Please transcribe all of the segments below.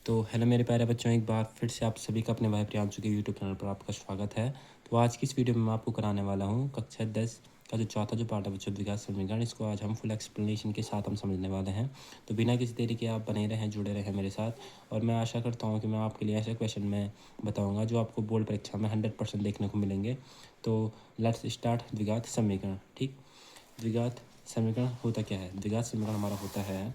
तो हेलो मेरे प्यारे बच्चों, एक बार फिर से आप सभी का अपने भाई प्रियांशु के यूट्यूब चैनल पर आपका स्वागत है। तो आज की इस वीडियो में मैं आपको कराने वाला हूँ कक्षा 10 का जो चौथा जो पार्ट है बच्चों द्विघात समीकरण। इसको आज हम फुल एक्सप्लेनेशन के साथ हम समझने वाले हैं। तो बिना किसी देरी के आप बने रहें, जुड़े रहें मेरे साथ। और मैं आशा करता हूँ कि मैं आपके लिए ऐसे क्वेश्चन में बताऊँगा जो आपको बोर्ड परीक्षा में 100% देखने को मिलेंगे। तो लेट्स स्टार्ट द्विघात समीकरण। ठीक, द्विघात समीकरण होता क्या है? द्विघात समीकरण हमारा होता है,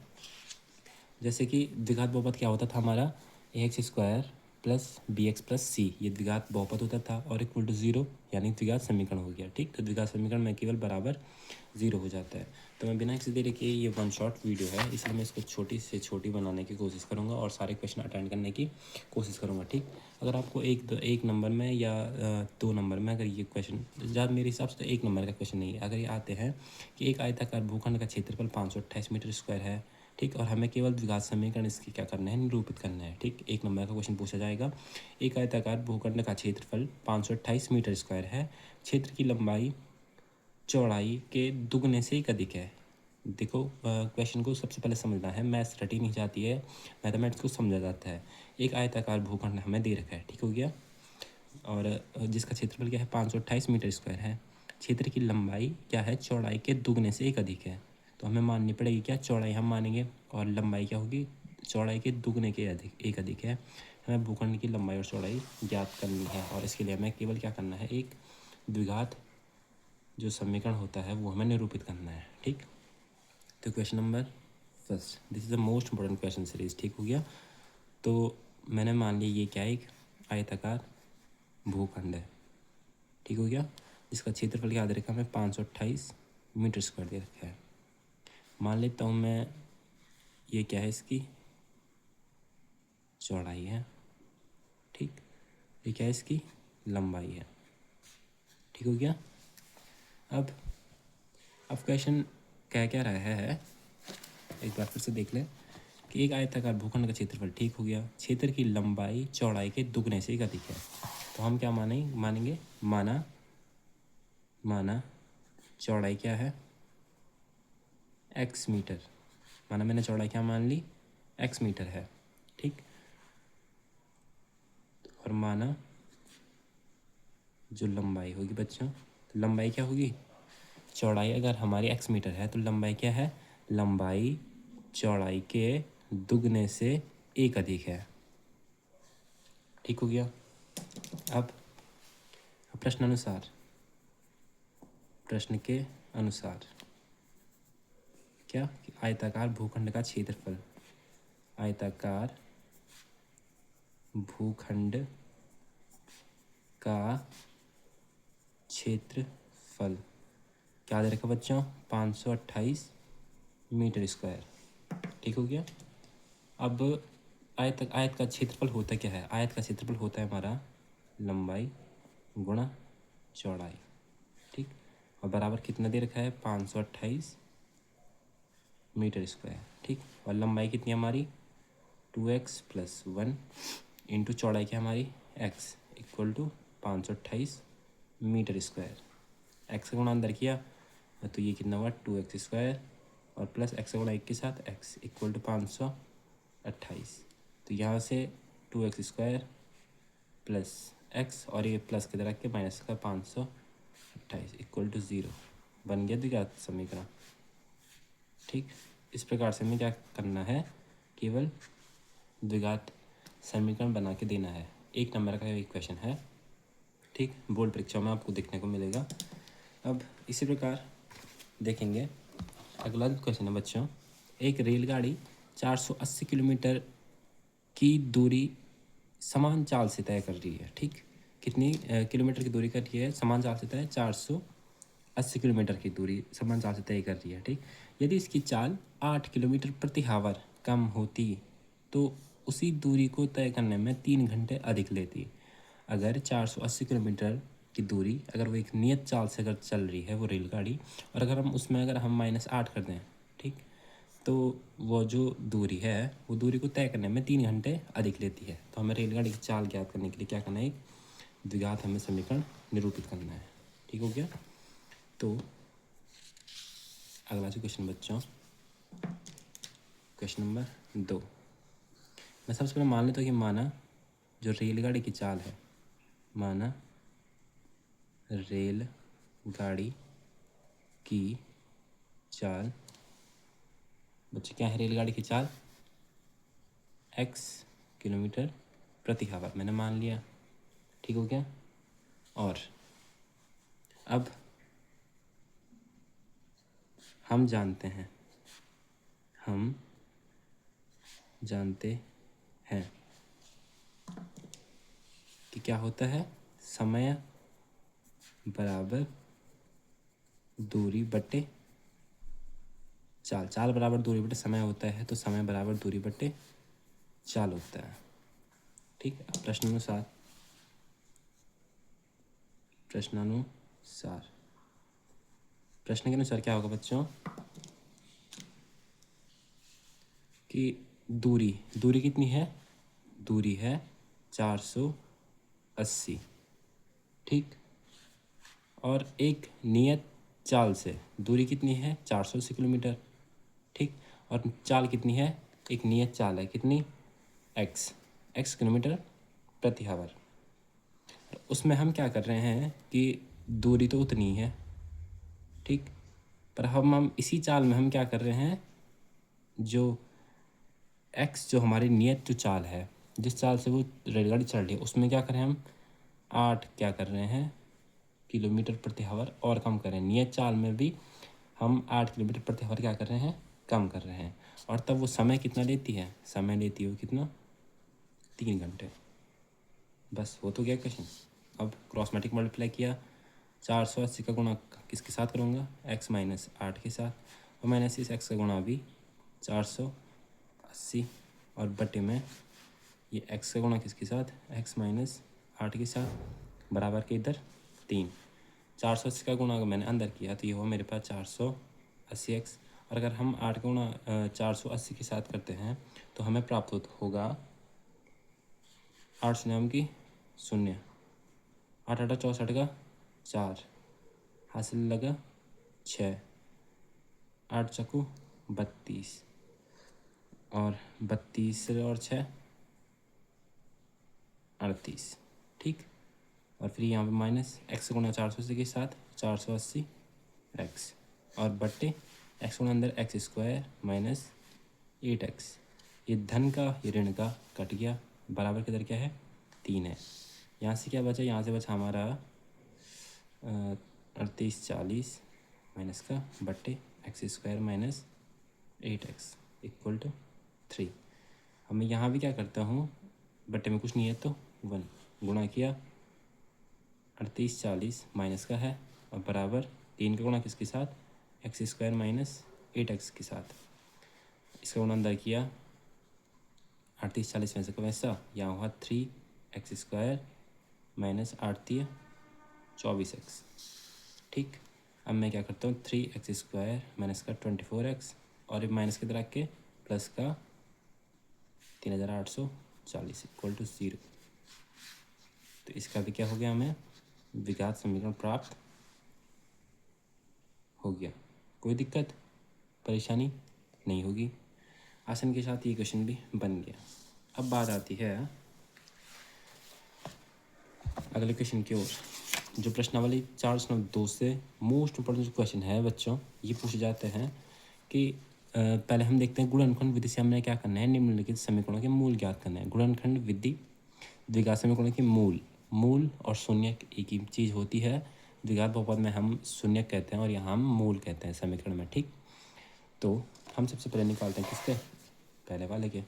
जैसे कि द्विघात बहुपद क्या होता था हमारा, A X square plus B X plus C, ये द्विघात बहुपद होता था और इक्वल टू जीरो, यानी द्विघात समीकरण हो गया। ठीक, तो द्विघात समीकरण में केवल बराबर जीरो हो जाता है। तो मैं बिना किसी देरी के, ये वन शॉट वीडियो है इसलिए मैं इसको छोटी से छोटी बनाने की कोशिश करूँगा और सारे क्वेश्चन अटेंड करने की कोशिश करूँगा। ठीक, अगर आपको एक नंबर में या 2 नंबर में अगर ये क्वेश्चन, ज़्यादा मेरे हिसाब से तो 1 नंबर का क्वेश्चन नहीं है, अगर ये आते हैं कि एक आयताकार भूखंड का क्षेत्रफल 528 मीटर स्क्वायर है। ठीक, और हमें केवल द्विघात समीकरण इसकी क्या करना है, निरूपित करना है। ठीक, 1 नंबर का क्वेश्चन पूछा जाएगा। एक आयताकार भूखंड का क्षेत्रफल 528 मीटर स्क्वायर है, क्षेत्र की लंबाई चौड़ाई के दुगने से एक अधिक है। देखो, क्वेश्चन को सबसे पहले समझना है, मैथ्स रटी नहीं जाती है, मैथमेटिक्स को समझा जाता है। एक आयताकार भूखंड हमें दे रखा है, ठीक हो गया, और जिसका क्षेत्रफल क्या है, 528 मीटर स्क्वायर है। क्षेत्र की लंबाई क्या है, चौड़ाई के दुगने से एक अधिक है। तो हमें माननी पड़ेगी क्या, चौड़ाई हम मानेंगे और लंबाई क्या होगी, चौड़ाई के दुगने के एक अधिक है। हमें भूखंड की लंबाई और चौड़ाई ज्ञात करनी है और इसके लिए हमें केवल क्या करना है, एक द्विघात जो समीकरण होता है वो हमें निरूपित करना है। ठीक, तो question number first, this is the most important question series. ठीक हो गया, तो मैंने मान लिया ये क्या है, एक आयताकार भूखंड है। ठीक हो गया, इसका क्षेत्रफल याद रखा हमें 528 मीटर स्क्वायर दे रखा है। मान लेता हूँ मैं, ये क्या है, इसकी चौड़ाई है। ठीक, ये क्या है, इसकी लंबाई है। ठीक हो गया, अब क्वेश्चन कह क्या रहा है, एक बार फिर से देख लें कि एक आयताकार भूखंड का क्षेत्रफल, ठीक हो गया, क्षेत्र की लंबाई चौड़ाई के दुगने से एक अधिक है। तो हम क्या मानेंगे, माना चौड़ाई क्या है, x मीटर, माना मैंने चौड़ाई क्या मान ली, x मीटर है। ठीक, और माना जो लंबाई होगी बच्चों, तो लंबाई क्या होगी, चौड़ाई अगर हमारी x मीटर है तो लंबाई क्या है, लंबाई चौड़ाई के दुगने से एक अधिक है। ठीक हो गया, अब प्रश्न के अनुसार क्या, कि आयताकार भूखंड का क्षेत्रफल, आयताकार भूखंड का क्षेत्रफल क्या दे रखा बच्चों, 528 मीटर स्क्वायर। ठीक हो गया, अब आयत का क्षेत्रफल होता क्या है, आयत का क्षेत्रफल होता है हमारा लंबाई गुणा चौड़ाई। ठीक, और बराबर कितना दे रखा है, 528 मीटर स्क्वायर। ठीक, और लंबाई कितनी हमारी, 2x + 1 इंटू चौड़ाई क्या हमारी, x equal to 528 metre square. x का गुणा अंदर किया तो ये कितना हुआ, 2x स्क्वायर और प्लस x का गुणा 1 के साथ x इक्वल टू 528। तो यहाँ से 2x स्क्वायर प्लस x और ये प्लस के रख के माइनस का 528 इक्वल टू 0 बन गया द्विघात समीकरण। ठीक, इस प्रकार से हमें क्या करना है, केवल द्विघात समीकरण बना के देना है। 1 नंबर का एक क्वेश्चन है। ठीक, बोर्ड परीक्षा में आपको देखने को मिलेगा। अब इसी प्रकार देखेंगे, अगला क्वेश्चन है बच्चों, एक रेलगाड़ी 480 किलोमीटर की दूरी समान चाल से तय कर रही है। ठीक, कितनी किलोमीटर की दूरी कर रही है, समान चाल से तय, 480 किलोमीटर की दूरी समान चाल से तय कर रही है। ठीक, यदि इसकी चाल 8 किलोमीटर प्रति हावर कम होती तो उसी दूरी को तय करने में 3 घंटे अधिक लेती। अगर 480 किलोमीटर की दूरी, अगर वो एक नियत चाल से अगर चल रही है वो रेलगाड़ी, और अगर हम उसमें अगर हम -8 कर दें, ठीक, तो वो जो दूरी है वो दूरी को तय करने में 3 घंटे अधिक लेती है। तो हमें रेलगाड़ी की चाल ज्ञात करने के लिए क्या करना है, एक द्विघात हमें समीकरण निरूपित करना है। ठीक हो गया, तो अगला जो क्वेश्चन बच्चों, क्वेश्चन नंबर 2, मैं सबसे पहले मान लेता हूँ कि माना जो रेलगाड़ी की चाल है, माना रेलगाड़ी की चाल, बच्चे क्या है रेलगाड़ी की चाल? x किलोमीटर प्रति आवर, मैंने मान लिया, ठीक हो गया। और अब हम जानते हैं कि क्या होता है, समय बराबर दूरी बट्टे चाल, चाल बराबर दूरी बट्टे समय होता है, तो समय बराबर दूरी बट्टे चाल होता है, ठीक। अब प्रश्नानुसार प्रश्न के अनुसार क्या होगा बच्चों कि दूरी कितनी है? दूरी है 480, ठीक। और एक नियत चाल से दूरी कितनी है? 480 किलोमीटर, ठीक। और चाल कितनी है? एक नियत चाल है, कितनी? x किलोमीटर प्रति आवर। उसमें हम क्या कर रहे हैं कि दूरी तो उतनी ही है, ठीक। पर हम इसी चाल में हम क्या कर रहे हैं, जो x जो हमारी नियत जो चाल है, जिस चाल से वो रेलगाड़ी चल रही है, उसमें क्या करें हम 8 क्या कर रहे हैं किलोमीटर प्रति आवर और कम कर रहे हैं। नियत चाल में भी हम 8 किलोमीटर प्रति आवर क्या कर रहे हैं, कम कर रहे हैं। और तब वो समय कितना लेती है? समय लेती है कितना? 3 घंटे। बस हो तो गया क्वेश्चन। अब क्रॉस मैट्रिक मल्टीप्लाई किया, 480 का गुणा किसके साथ करूँगा? x माइनस 8 के साथ, और माइनस इस x का गुणा भी 480 और बटे में ये x का गुणा किसके साथ? x माइनस 8 के साथ, बराबर के इधर 3। 480 का गुणा अगर मैंने अंदर किया तो ये हो मेरे पास 480x, और अगर हम 8 का गुणा 480 के साथ करते हैं तो हमें प्राप्त होगा 8 शून्य की 0, 8 8 64 का 4, हासिल लगा 6, 8 चक्कू 32, और 32 और 6 38, ठीक। और फिर यहाँ पे माइनस x गुणा 480 के साथ 480x, और बट्टे x गुणा अंदर x स्क्वायर माइनस 8x, ये धन का ये ऋण का कट गया, बराबर की दर क्या है? 3 है। यहाँ से क्या बचा? यहाँ से बचा हमारा 3840 माइनस का बट्टे x square minus 8x equal to 3। अब मैं यहाँ भी क्या करता हूँ, बट्टे में कुछ नहीं है तो 1 गुणा किया, 3840 माइनस का है, और बराबर 3 का गुणा किसके साथ? एक्स स्क्वायर माइनस 8x के साथ, इसका गुणा अंदर किया, 3840 में से वैसा यहाँ हुआ 3x स्क्वायर माइनस 8×3 24x, ठीक। अब मैं क्या करता हूँ 3x स्क्वायर माइनस का 24x, और माइनस के तरह के प्लस का 3840 इक्वल टू 0। तो इसका भी क्या हो गया, हमें विघात समीकरण प्राप्त हो गया। कोई दिक्कत परेशानी नहीं होगी, आसान के साथ ये क्वेश्चन भी बन गया। अब बात आती है अगले क्वेश्चन की ओर, जो प्रश्नावली 4.2 से मोस्ट इम्पोर्टेंट क्वेश्चन है बच्चों, ये पूछे जाते हैं कि पहले हम देखते हैं गुणनखंड विधि से हमने क्या करना है, निम्नलिखित समीकरणों के मूल ज्ञात करना है। गुणनखंड विधि द्विघात समीकरणों के मूल और शून्य एक ही चीज़ होती है। द्विघात बहुपद में हम शून्य कहते हैं और यहाँ हम मूल कहते हैं समीकरण में, ठीक। तो हम सबसे पहले निकालते हैं किसके? पहले वाले के।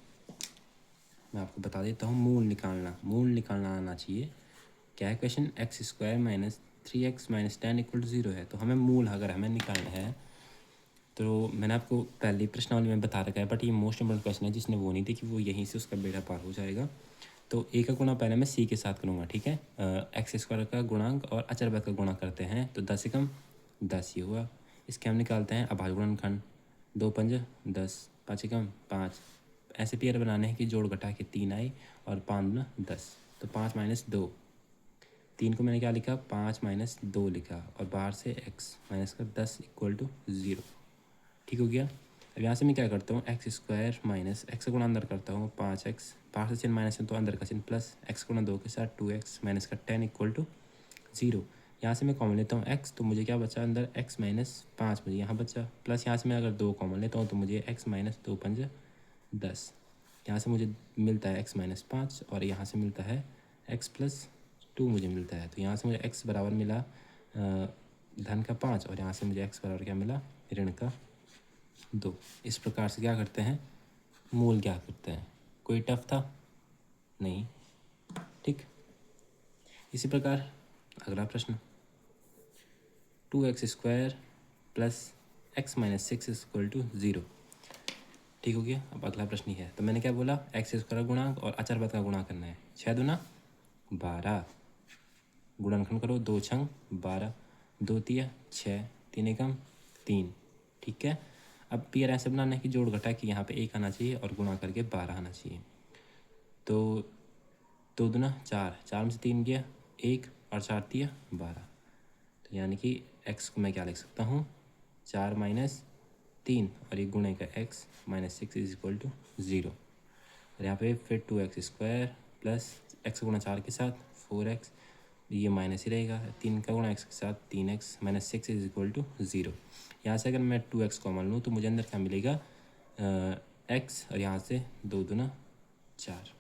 मैं आपको बता देता हूँ, मूल निकालना आना चाहिए। क्या है question? X square minus 3x minus 10 equal to 0 है। तो हमें मूल अगर हमें निकालना है, तो मैंने आपको पहले प्रश्नावली में बता रखा है, बट ये मोस्ट इंपोर्टेंट क्वेश्चन है, जिसने वो नहीं देखी वो यहीं से उसका बेड़ा पार हो जाएगा। तो ए का गुणा पहले मैं सी के साथ करूँगा, ठीक है। एक्स स्क्वायर का गुणांक और अचर वर्ग का गुणा करते हैं तो 10 से कम 10 ही हुआ। इसके हम निकालते हैं अभाज्य गुणनखंड, 2 पंज 10, 5 से कम 5। ऐसे पेयर बनाने हैं कि जोड़ घटा के 3 आए और 5 दूना 10, तो 5 माइनस 2, 3 को मैंने क्या लिखा? 5 माइनस 2 लिखा, और बाहर से x माइनस का 10 इक्वल टू 0, ठीक हो गया। अब यहाँ से मैं क्या करता हूँ, एक्स स्क्वायर माइनस एक्स का गुणा अंदर करता हूँ 5x बाहर से चिन्ह माइनस है तो अंदर का चिन्ह प्लस, एक्स गुणा 2 के साथ 2x माइनस का 10 इक्वल टू 0। यहाँ से मैं कॉमन लेता हूँ x, तो मुझे क्या बचा अंदर x माइनस 5 मुझे यहाँ बचा, प्लस यहाँ से मैं अगर 2 कॉमन लेता हूँ तो मुझे x माइनस 2 पंज 10। यहाँ से मुझे मिलता है x माइनस 5 और यहाँ से मिलता है x प्लस 2 मुझे मिलता है। तो यहाँ से मुझे x बराबर मिला धन का 5 और यहाँ से मुझे x बराबर क्या मिला ऋण का 2। इस प्रकार से क्या करते हैं, मूल क्या करते हैं। कोई टफ था नहीं, ठीक। इसी प्रकार अगला प्रश्न 2x square plus x minus 6 equal to 0, ठीक हो गया। अब अगला प्रश्न ही है। तो मैंने क्या बोला, एक्स स्क्वायर गुणांक और अचर पद का गुणा करना है। 6 दूना 12, गुणनखंड करो 2 छंग 12, 2 तिया 6, 3 एकम 3, ठीक है। अब भी ऐसे बनाना है कि जोड़ घटा कि यहाँ पे 1 आना चाहिए और गुणा करके 12 आना चाहिए। तो 2 दूना 4, 4 में से 3 गया 1 और 4 तिया 12। तो यानी कि x को मैं क्या लिख सकता हूँ 4 माइनस 3 और ये गुणे का x minus 6 is equal to 0। और यहाँ पे फिर 2x स्क्वायर प्लस x गुणा 4 के साथ 4x, ये माइनस ही रहेगा, 3 का गुणा x के साथ 3x minus 6 is equal to 0। यहाँ से अगर मैं 2x कॉमन लूँ तो मुझे अंदर क्या मिलेगा x और यहाँ से 2 दूना 4,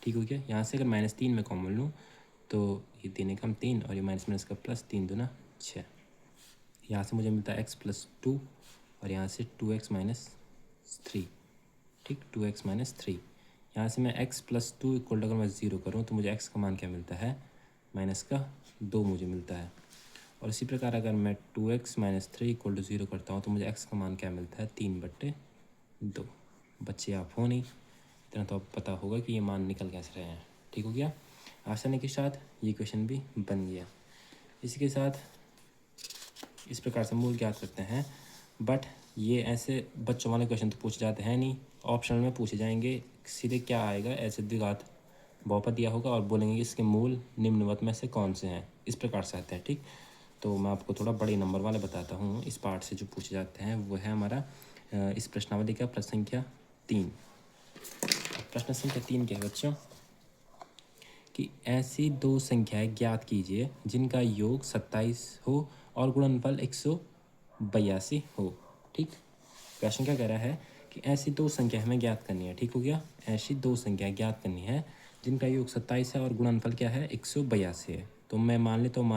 ठीक हो गया। यहाँ से अगर माइनस 3 में कॉमन लूँ तो ये 3 एकम 3 और ये माइनस माइनस का प्लस 3 दूना 6। यहाँ से मुझे मिलता है x प्लस 2 और यहाँ से 2x माइनस 3, ठीक 2x माइनस 3। यहाँ से मैं x प्लस 2 इक्वल अगर मैं 0 करूँ तो मुझे x का मान क्या मिलता है माइनस का 2 मुझे मिलता है। और इसी प्रकार अगर मैं 2x माइनस 3 इक्वल टू 0 करता हूँ तो मुझे x का मान क्या मिलता है 3/2। बच्चे आप हो नहीं, इतना तो अब पता होगा कि ये मान निकल कैसे रहे हैं, ठीक हो गया। आसानी के साथ ये क्वेश्चन भी बन गया। इसी के साथ इस प्रकार से मूल ज्ञात करते हैं। बट ये ऐसे बच्चों वाले क्वेश्चन तो पूछे जाते हैं नहीं, ऑप्शनल में पूछे जाएंगे। सीधे क्या आएगा, ऐसे द्विघात बहुपद दिया होगा और बोलेंगे कि इसके मूल निम्नवत में से कौन से हैं, इस प्रकार से आते हैं, ठीक। तो मैं आपको थोड़ा बड़े नंबर वाले बताता हूँ। इस पार्ट से जो पूछे जाते हैं वो है हमारा इस प्रश्नावली का प्रश्न संख्या 3। प्रश्न संख्या 3 क्या है बच्चों कि ऐसी दो संख्याएं ज्ञात कीजिए जिनका योग 27 हो और गुणनफल 182 हो, ठीक। क्वेश्चन क्या कह रहा है कि ऐसी दो संख्या हमें ज्ञात करनी है, ठीक हो गया। ऐसी दो संख्या ज्ञात करनी है जिनका योग 27 है और गुणनफल क्या है 182 है। तो मैं मान लेता हूँ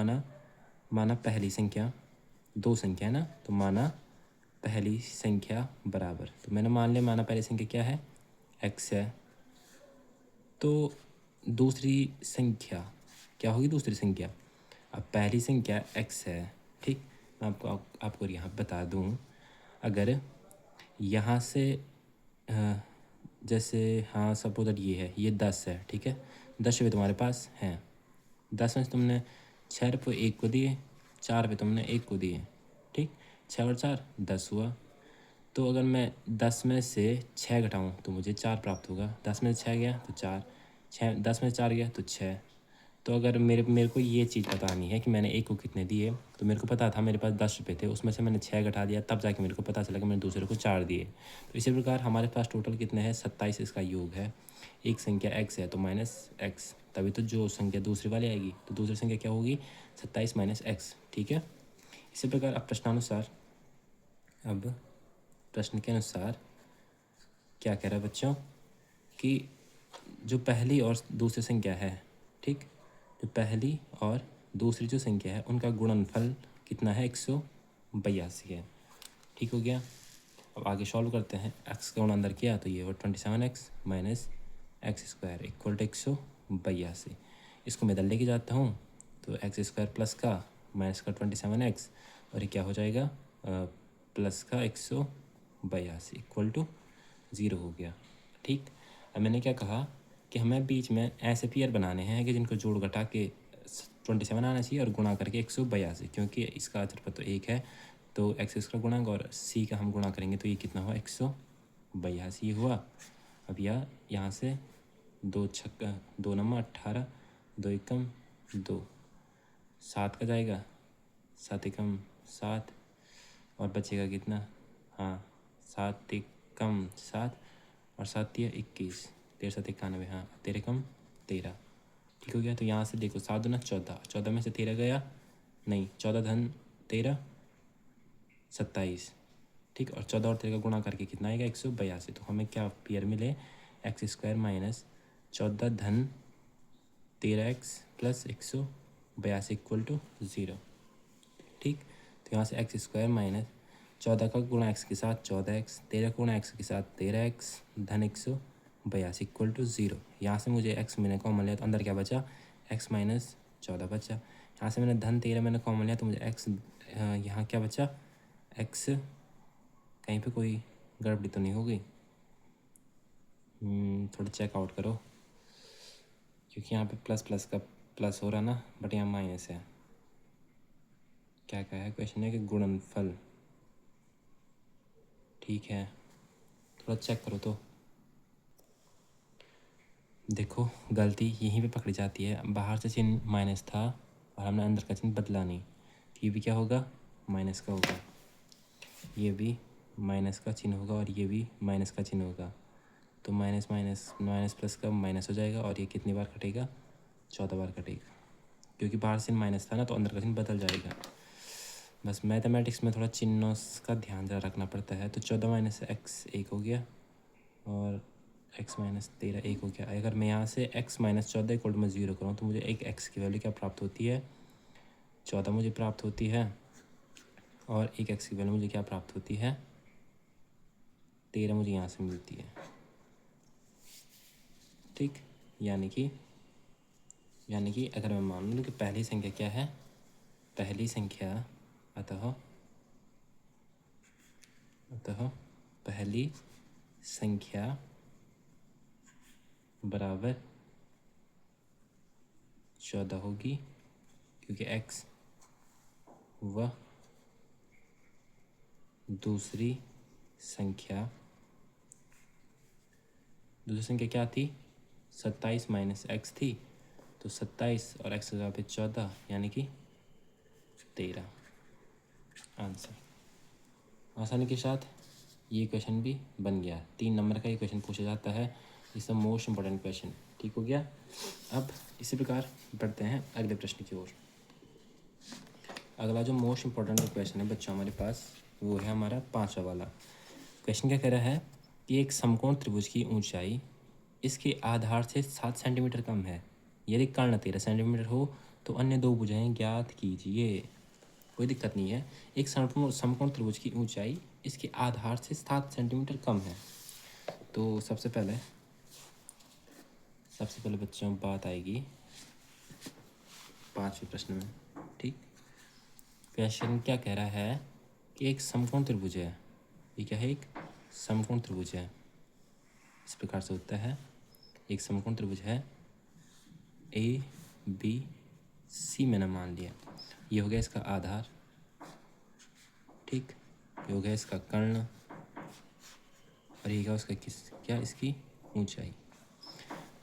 माना पहली संख्या, दो संख्या है ना, तो माना पहली संख्या बराबर, तो मैंने मान लिया माना पहली संख्या क्या है x है। तो दूसरी संख्या क्या होगी, दूसरी संख्या, अब पहली संख्या x है, ठीक। मैं आपको यहाँ बता दूँ, अगर यहाँ से जैसे हाँ सपोज दैट ये है, ये 10 है, ठीक है। 10 रुपये तुम्हारे पास हैं, 10 में से तुमने 6 रुपये 1 को दिए, 4 रुपये तुमने 1 को दिए, ठीक। 6 और 4 10 हुआ। तो अगर मैं 10 में से 6 घटाऊँ तो मुझे 4 प्राप्त होगा। 10 में से 6 गया तो 4, 10 में से 4 गया तो 6। तो अगर मेरे को ये चीज़ बतानी है कि मैंने 1 को कितने दिए, तो मेरे को पता था मेरे पास 10 रुपये थे, उसमें से मैंने 6 घटा दिया, तब जाके मेरे को पता चला कि मैंने दूसरे को 4 दिए। तो इसी प्रकार हमारे पास टोटल कितने हैं 27, इसका योग है। एक संख्या x है तो माइनस एक्स, तभी तो जो संख्या दूसरी वाली आएगी, तो दूसरी संख्या क्या होगी 27 माइनस एक्स, ठीक है। इसी प्रकार अब प्रश्नानुसार, अब प्रश्न के अनुसार क्या कह रहा है बच्चों कि जो पहली और दूसरी संख्या है, ठीक, जो पहली और दूसरी जो संख्या है उनका गुणनफल कितना है 182 है, ठीक हो गया। अब आगे सॉल्व करते हैं। x का गुणा अंदर किया तो ये वो 27x minus x square equal to 182। इसको मैं इधर लेके जाता हूँ तो एक्स स्क्वायर प्लस का माइनस का 27x और ये क्या हो जाएगा प्लस का 182 इक्वल टू 0 हो गया, ठीक। अब मैंने क्या कहा कि हमें बीच में ऐसे पेयर बनाने हैं कि जिनको जोड़ घटा के 27 आना चाहिए और गुणा करके 182, क्योंकि इसका अचरपद तो 1 है, तो एक्स स्क्वायर गुणांक और c का हम गुणा करेंगे तो ये कितना हुआ 182 हुआ। अब यहाँ से 2 छक्का 2 नंबर 18, 2 एकम 2, 7 का जाएगा, 7 एकम 7 और बचेगा कितना, हाँ 7 एकम 7 और 7 या 21, 13 7 91, हाँ 13 कम 13, ठीक हो गया। तो यहाँ से देखो 7 दूना 14, 14 में से 13 गया नहीं, 14 धन 13 27, ठीक। और 14 और 13 का गुणा करके कितना आएगा 182। तो हमें क्या पेयर मिले, x² माइनस 14 धन 13x प्लस 182 इक्वल टू 0, ठीक। तो यहाँ से x² माइनस 14 का गुणा x के साथ 14x, 13 का गुणा x के साथ 13x धन 182 इक्वल टू 0। यहाँ से मुझे x मैंने कॉमन लिया तो अंदर क्या बचा, x माइनस 14 बचा। यहाँ से मैंने धन 13 मैंने कॉमन लिया तो मुझे x यहाँ क्या बचा, x कहीं पे कोई गड़बड़ी तो नहीं हो गई, थोड़ा चेकआउट करो, क्योंकि यहाँ पे प्लस प्लस का प्लस हो रहा ना, बट यहाँ माइनस है। क्या कहा है क्वेश्चन है कि गुणनफल, ठीक है, थोड़ा चेक करो। तो देखो गलती यहीं पे पकड़ी जाती है, बाहर से चिन्ह माइनस था और हमने अंदर का चिन्ह बदला नहीं, ये भी क्या होगा, माइनस का होगा, ये भी माइनस का चिन्ह होगा और ये भी माइनस का चिन्ह होगा। तो माइनस माइनस माइनस प्लस का माइनस हो जाएगा और ये कितनी बार कटेगा, 14 बार कटेगा, क्योंकि बाहर से माइनस था ना तो अंदर का चिन्ह बदल जाएगा। बस मैथमेटिक्स में थोड़ा चिन्हों का ध्यान ज़रा रखना पड़ता है। तो 14 माइनस x 1 हो गया और x माइनस 13 1 हो गया। अगर मैं यहाँ से x माइनस 14 इक्वल टू मैं 0 करूँ तो मुझे एक x की वैल्यू क्या प्राप्त होती है, 14 मुझे प्राप्त होती है, और एक x की वैल्यू मुझे क्या प्राप्त होती है, 13 मुझे यहाँ से मिलती है, ठीक। यानी कि अगर मैं मान लूँ कि पहली संख्या क्या है, पहली संख्या अतः पहली संख्या बराबर 14 होगी, क्योंकि x वह दूसरी संख्या क्या थी, 27 माइनस x थी, तो 27 और x का पे 14 यानी कि 13 आंसर। आसानी के साथ ये क्वेश्चन भी बन गया। 3 नंबर का ये क्वेश्चन पूछा जाता है, इस मोस्ट इम्पोर्टेंट क्वेश्चन, ठीक हो गया। अब इसी प्रकार बढ़ते हैं अगले प्रश्न की ओर। अगला जो मोस्ट इम्पोर्टेंट क्वेश्चन है बच्चों हमारे पास, वो है हमारा 5वां वाला। क्वेश्चन क्या कह रहा है कि एक समकोण त्रिभुज की ऊंचाई इसके आधार से 7 सेंटीमीटर कम है, यदि कर्ण 13 सेंटीमीटर हो तो अन्य दो भुजाएं ज्ञात कीजिए। कोई दिक्कत नहीं है, एक समकोण त्रिभुज की ऊंचाई इसके आधार से 7 सेंटीमीटर कम है। तो सबसे पहले बच्चों बात आएगी 5वें प्रश्न में, ठीक। क्वेश्चन क्या कह रहा है कि एक समकोण त्रिभुज है, ये क्या है, एक समकोण त्रिभुज है। इस प्रकार से होता है, एक समकोण त्रिभुज है ABC मैंने मान लिया, ये हो गया इसका आधार, ठीक, ये हो गया इसका कर्ण, और ये क्या उसका क्या इसकी ऊंचाई।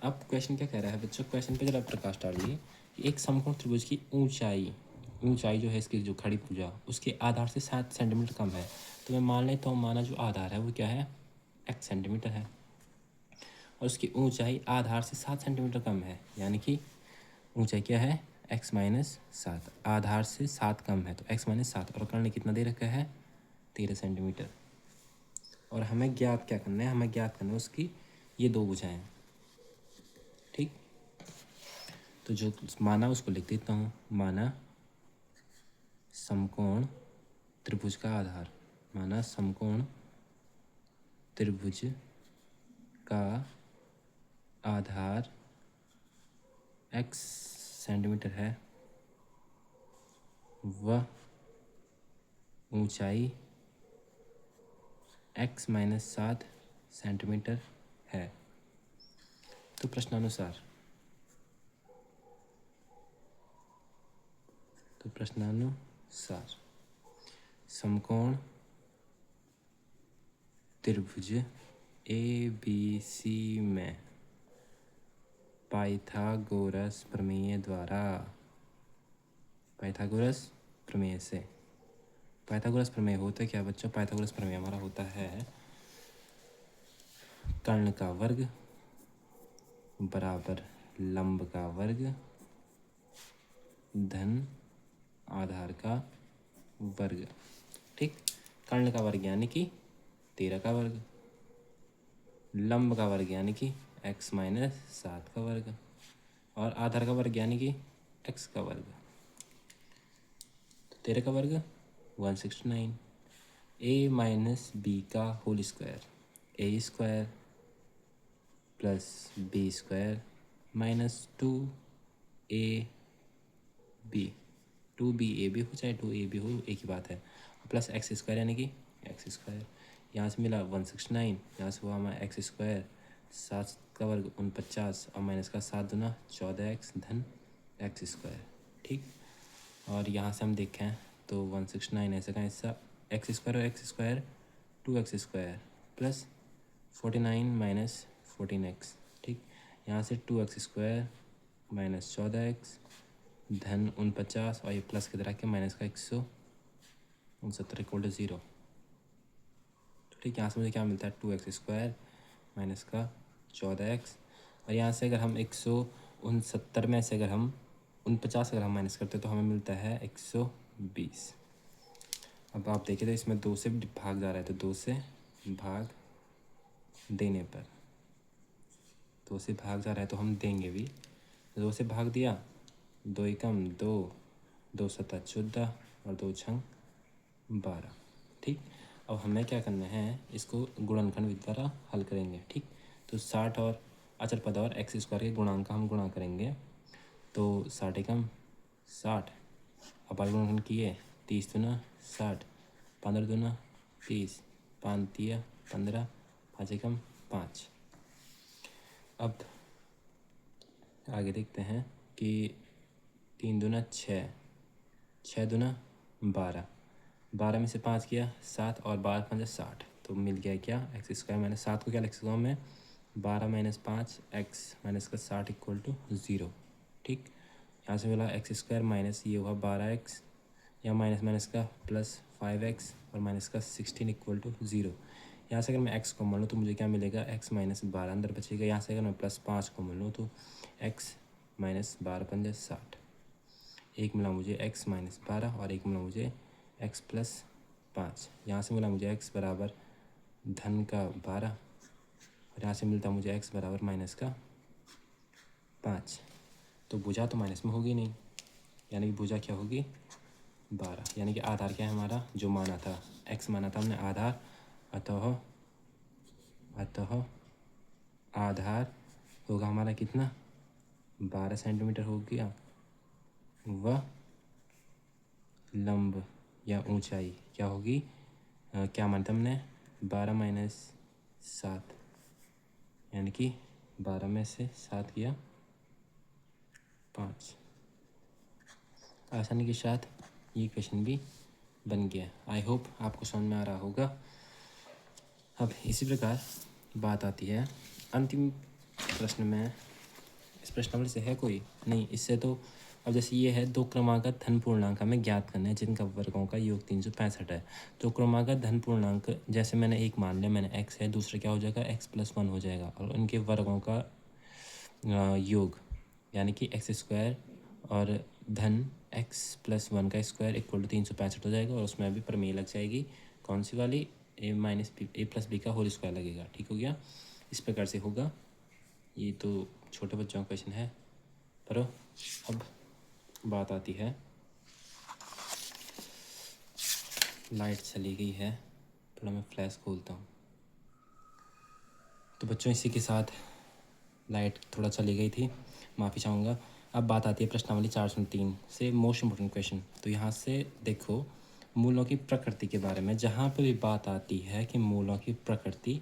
अब क्वेश्चन क्या कह रहा है बच्चों, क्वेश्चन पे जरा प्रकाश डालिए कि एक समकोण त्रिभुज की ऊंचाई जो है इसकी जो खड़ी भुजा उसके आधार से 7 सेंटीमीटर कम है। तो मैं मान लेता हूँ, माना जो आधार है वो क्या है, x सेंटीमीटर है, और उसकी ऊंचाई आधार से 7 सेंटीमीटर कम है, यानी कि ऊंचाई क्या है, x माइनस 7, आधार से 7 कम है तो x माइनस 7, और कर्ण कितना दे रखा है, 13 सेंटीमीटर। और हमें ज्ञात क्या करना है, हमें ज्ञात करना है उसकी ये दो भुजाएं, ठीक। तो जो माना उसको लिख देता हूँ, माना समकोण त्रिभुज का आधार, माना समकोण त्रिभुज का आधार x सेंटीमीटर है, वह ऊंचाई x माइनस 7 सेंटीमीटर है। तो प्रश्नानुसार समकोण त्रिभुज ABC में पाइथागोरस प्रमेय द्वारा, पाइथागोरस प्रमेय से, पाइथागोरस प्रमेय होता है क्या बच्चों, पाइथागोरस प्रमेय हमारा होता है कर्ण का वर्ग बराबर लंब का वर्ग धन आधार का वर्ग। ठीक, कर्ण का वर्ग यानी कि 13 का वर्ग, लंब का वर्ग यानी कि x माइनस 7 का वर्ग, और आधार का वर्ग यानी कि x का वर्ग। तो 13 का वर्ग 169, a माइनस बी का whole square, A square plus B square minus 2ab, 2b हो चाहे 2ab हो, एक ही बात है, प्लस एक्स स्क्वायर यानी कि एक्स स्क्वायर। यहाँ से मिला 169, यहाँ से हुआ हमारा एक्स स्क्वायर, 7 का वर्ग 49 और माइनस का 7 दूना 14x धन एक्स स्क्वायर। ठीक, और यहाँ से हम देखें तो 169 ऐसे का हिस्सा एक्स स्क्वायर और x square 2x square plus 49 minus 14x। ठीक, यहाँ से 2x स्क्वायर माइनस 14x धन 49 और ये प्लस की तरह के माइनस का 169 इक्वल टू 0। तो ठीक, यहाँ से मुझे क्या मिलता है 2x स्क्वायर माइनस का 14x, और यहाँ से अगर हम 169 में से अगर हम 49 अगर हम माइनस करते तो हमें मिलता है 120। अब आप देखिए तो इसमें 2 से भाग जा रहा है, तो 2 से भाग देने पर 2 से भाग जा रहा है तो हम देंगे भी, 2 से भाग दिया, 2 एकम 2, 2 सता 14 और 2 छंग 12। ठीक, अब हमें क्या करना है, इसको गुणनखंड विधि द्वारा हल करेंगे। ठीक, तो 60 और अचर पद और एक्स स्क्वायर के गुणांक का हम गुणा करेंगे, तो 60 एकम 60, अब आगे गुणनखंड किए 30 दूना 60, 15 दूना 30, 5 तिया 15, 5 एकम 5। अब आगे देखते हैं कि 3 दूना 6, 6 दूना 12, 12 में से 5 किया 7 और 12 5 60, तो मिल गया क्या एक्स स्क्वायर माइनस 7 को क्या लिख सकता हूँ मैं 12 माइनस 5 एक्स माइनस का 60 इक्वल टू 0। ठीक, यहाँ से मिला एक्स स्क्वायर माइनस ये हुआ 12x, या माइनस माइनस का प्लस 5x और माइनस का 16 इक्वल टू 0। यहाँ से अगर मैं x कॉमन लूँ तो मुझे क्या मिलेगा x माइनस 12 अंदर बचेगा। यहाँ से अगर मैं प्लस 5 कॉमन लूँ तो x माइनस 12 पंजे 60, एक मिला मुझे x माइनस 12 और एक मिला मुझे x प्लस 5। यहाँ से मिला मुझे x बराबर धन का 12 और यहाँ से मिलता मुझे x बराबर माइनस का 5। तो भुजा तो माइनस में होगी नहीं, यानी कि भुजा क्या होगी 12, यानी कि आधार क्या है हमारा जो माना था x माना था हमने आधार, अतः आधार होगा हमारा कितना 12 सेंटीमीटर हो गया, वह लंब या ऊंचाई क्या होगी, क्या मानते हमने 12 माइनस 7, यानी कि 12 में से 7 किया 5। आसानी के साथ ये क्वेश्चन भी बन गया। आई होप आपको समझ में आ रहा होगा। अब इसी प्रकार बात आती है अंतिम प्रश्न में, इस प्रश्नावली से है कोई नहीं, इससे तो अब जैसे ये है 2 क्रमागत धन पूर्णांक हमें ज्ञात करना है जिनका वर्गों का योग 365 है। तो क्रमागत धन पूर्णांक जैसे मैंने एक मान लिया, मैंने x है, दूसरा क्या हो जाएगा x प्लस 1 हो जाएगा, और उनके वर्गों का योग यानी कि एक्स स्क्वायर और धन x प्लस 1 का स्क्वायर इक्वल टू 365 हो जाएगा, और उसमें अभी प्रमेय लग जाएगी कौन सी वाली a minus b a plus b का होल स्क्वायर लगेगा। ठीक हो गया, इस प्रकार से होगा। ये तो छोटे बच्चों का क्वेश्चन है, पर अब बात आती है, लाइट चली गई है, थोड़ा मैं फ्लैश खोलता हूँ। तो बच्चों इसी के साथ लाइट थोड़ा चली गई थी, माफ़ी चाहूँगा। अब बात आती है प्रश्नावली 403 से मोस्ट इम्पोर्टेंट क्वेश्चन। तो यहाँ से देखो मूलों की प्रकृति के बारे में, जहाँ पर भी बात आती है कि मूलों की प्रकृति,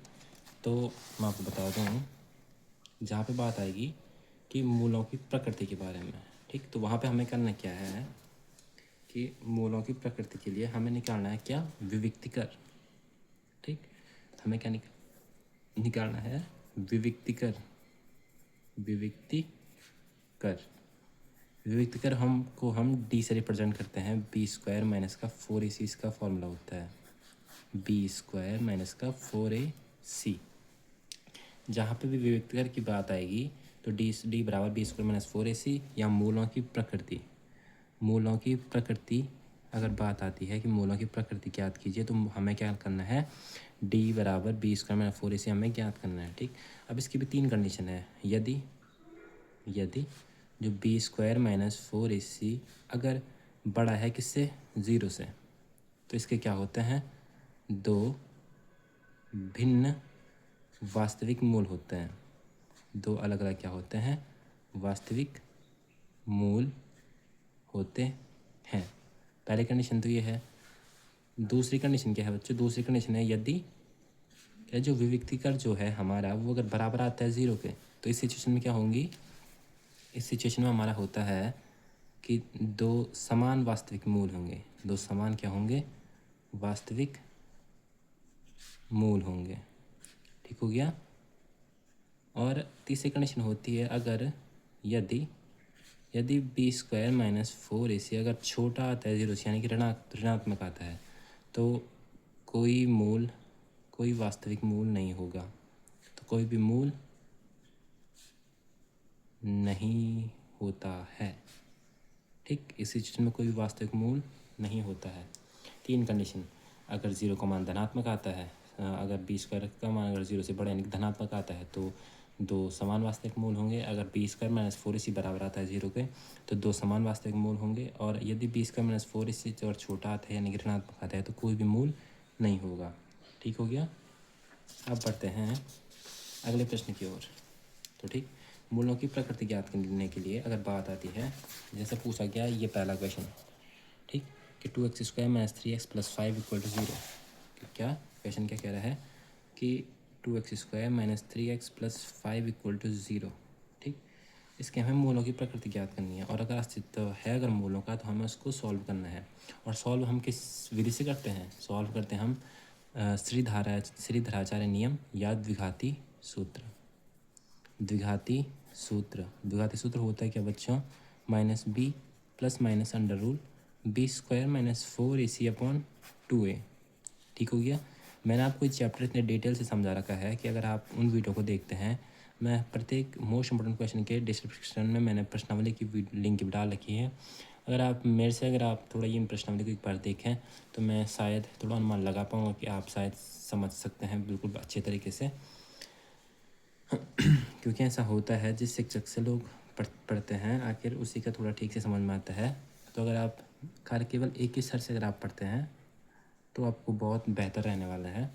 तो मैं आपको बता दूँ जहाँ पे बात आएगी कि मूलों की प्रकृति के बारे में, ठीक, तो वहाँ पे हमें करना क्या है कि मूलों की प्रकृति के लिए हमें निकालना है क्या विविक्तिकर। ठीक, हमें क्या निकालना है विविक्तिकर। विविक्तिकर हमको हम डी से रिप्रेजेंट करते हैं, बी स्क्वायर माइनस का 4ac इसका फॉर्मूला होता है, बी स्क्वायर माइनस का 4ac। जहाँ पे भी विविक्तिकर की बात आएगी तो डी बराबर बी स्क्वायर माइनस 4ac, या मूलों की प्रकृति, मूलों की प्रकृति अगर बात आती है कि मूलों की प्रकृति ज्ञात कीजिए, तो हमें क्या करना है, डी बराबर बी स्क्वायर माइनस 4ac हमें ज्ञात करना है। ठीक, अब इसकी भी 3 कंडीशन है। यदि जो बी स्क्वायर माइनस 4ac अगर बड़ा है किससे, 0 से, तो इसके क्या होते हैं, 2 भिन्न वास्तविक मूल होते हैं। 2 अलग अलग क्या होते हैं, वास्तविक मूल होते हैं। पहली कंडीशन तो ये है। दूसरी कंडीशन क्या है बच्चों, दूसरी कंडीशन है यदि क्या जो विविक्तिकर जो है हमारा वो अगर बराबर आता है 0 के, तो इस सिचुएशन में क्या होंगी, इस सिचुएशन में हमारा होता है कि 2 समान वास्तविक मूल होंगे। 2 समान क्या होंगे, वास्तविक मूल होंगे। ठीक हो गया। और तीसरी कंडीशन होती है अगर यदि बी स्क्वायर माइनस 4ac अगर छोटा आता है 0 से, यानी कि ऋणात्मक आता है, तो कोई वास्तविक मूल नहीं होगा। तो कोई भी मूल नहीं होता है। ठीक, इस सिचुएशन में कोई वास्तविक मूल नहीं होता है। 3 कंडीशन, अगर 0 का मान धनात्मक आता है, अगर बी स्क्वायर का मान अगर 0 से बड़ा यानी कि धनात्मक आता है, तो 2 समान वास्तविक मूल होंगे। अगर बी स्क्वायर माइनस 4ac बराबर आता है 0 के, तो 2 समान वास्तविक मूल होंगे। और यदि बी स्क्वायर माइनस 4ac और छोटा आता है यानी कि ऋणात्मक आता है, तो कोई भी मूल नहीं होगा। ठीक हो गया। अब बढ़ते हैं अगले प्रश्न की ओर। तो ठीक, मूलों की प्रकृति ज्ञात करने के लिए अगर बात आती है, जैसे पूछा गया ये पहला क्वेश्चन, ठीक, कि 2x square minus 3x plus 5 equal to 0। क्या क्वेश्चन क्या कह रहा है कि 2x square minus 3x plus 5 equal to 0। ठीक, इसके हमें मूलों की प्रकृति ज्ञात करनी है, और अगर अस्तित्व है अगर मूलों का, तो हमें उसको सॉल्व करना है। और सॉल्व हम किस विधि से करते हैं, सॉल्व करते हैं हम श्रीधराचार्य नियम या द्विघाती सूत्र। द्विघाती सूत्र होता है क्या बच्चों, minus b plus minus under root b square minus 4ac upon 2a। ठीक हो गया। मैंने आपको इस चैप्टर इतने डिटेल से समझा रखा है कि अगर आप उन वीडियो को देखते हैं, मैं प्रत्येक मोस्ट इंपॉर्टेंट क्वेश्चन के डिस्क्रिप्शन में मैंने प्रश्नावली की लिंक भी डाल रखी है। अगर आप थोड़ा ये प्रश्नावली को एक बार देखें, तो मैं शायद थोड़ा अनुमान लगा पाऊँगा कि आप शायद समझ सकते हैं बिल्कुल अच्छे तरीके से। क्योंकि ऐसा होता है, जिस शिक्षक से लोग पढ़ते हैं आखिर उसी का थोड़ा ठीक से समझ में आता है। तो अगर आप केवल एक ही सर से अगर आप पढ़ते हैं, तो आपको बहुत बेहतर रहने वाला है।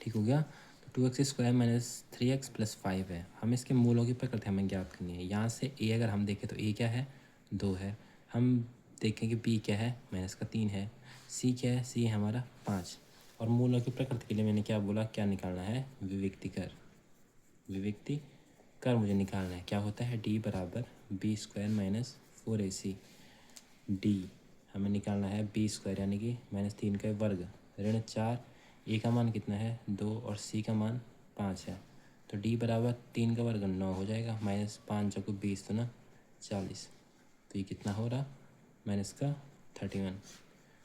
ठीक हो गया। तो 2x square minus 3x plus 5 है, हम इसके मूलों की प्रकृति हमें ज्ञात करनी है। यहाँ से a अगर हम देखें तो a क्या है, 2 है। हम देखें कि b क्या है, माइनस का 3 है। c क्या है, c है हमारा 5। और मूलों की प्रकृति के लिए मैंने क्या बोला, क्या निकालना है, विविक्ति कर मुझे निकालना है। क्या होता है, d बराबर B square minus 4ac। D हमें निकालना है बी स्क्वायर यानी कि माइनस 3 का वर्ग ऋण 4, ए का मान कितना है 2 और सी का मान 5 है। तो डी बराबर 3 का वर्ग 9 हो जाएगा, माइनस 5 चौको 20 तो ना 40। तो ये कितना हो रहा, माइनस का 31।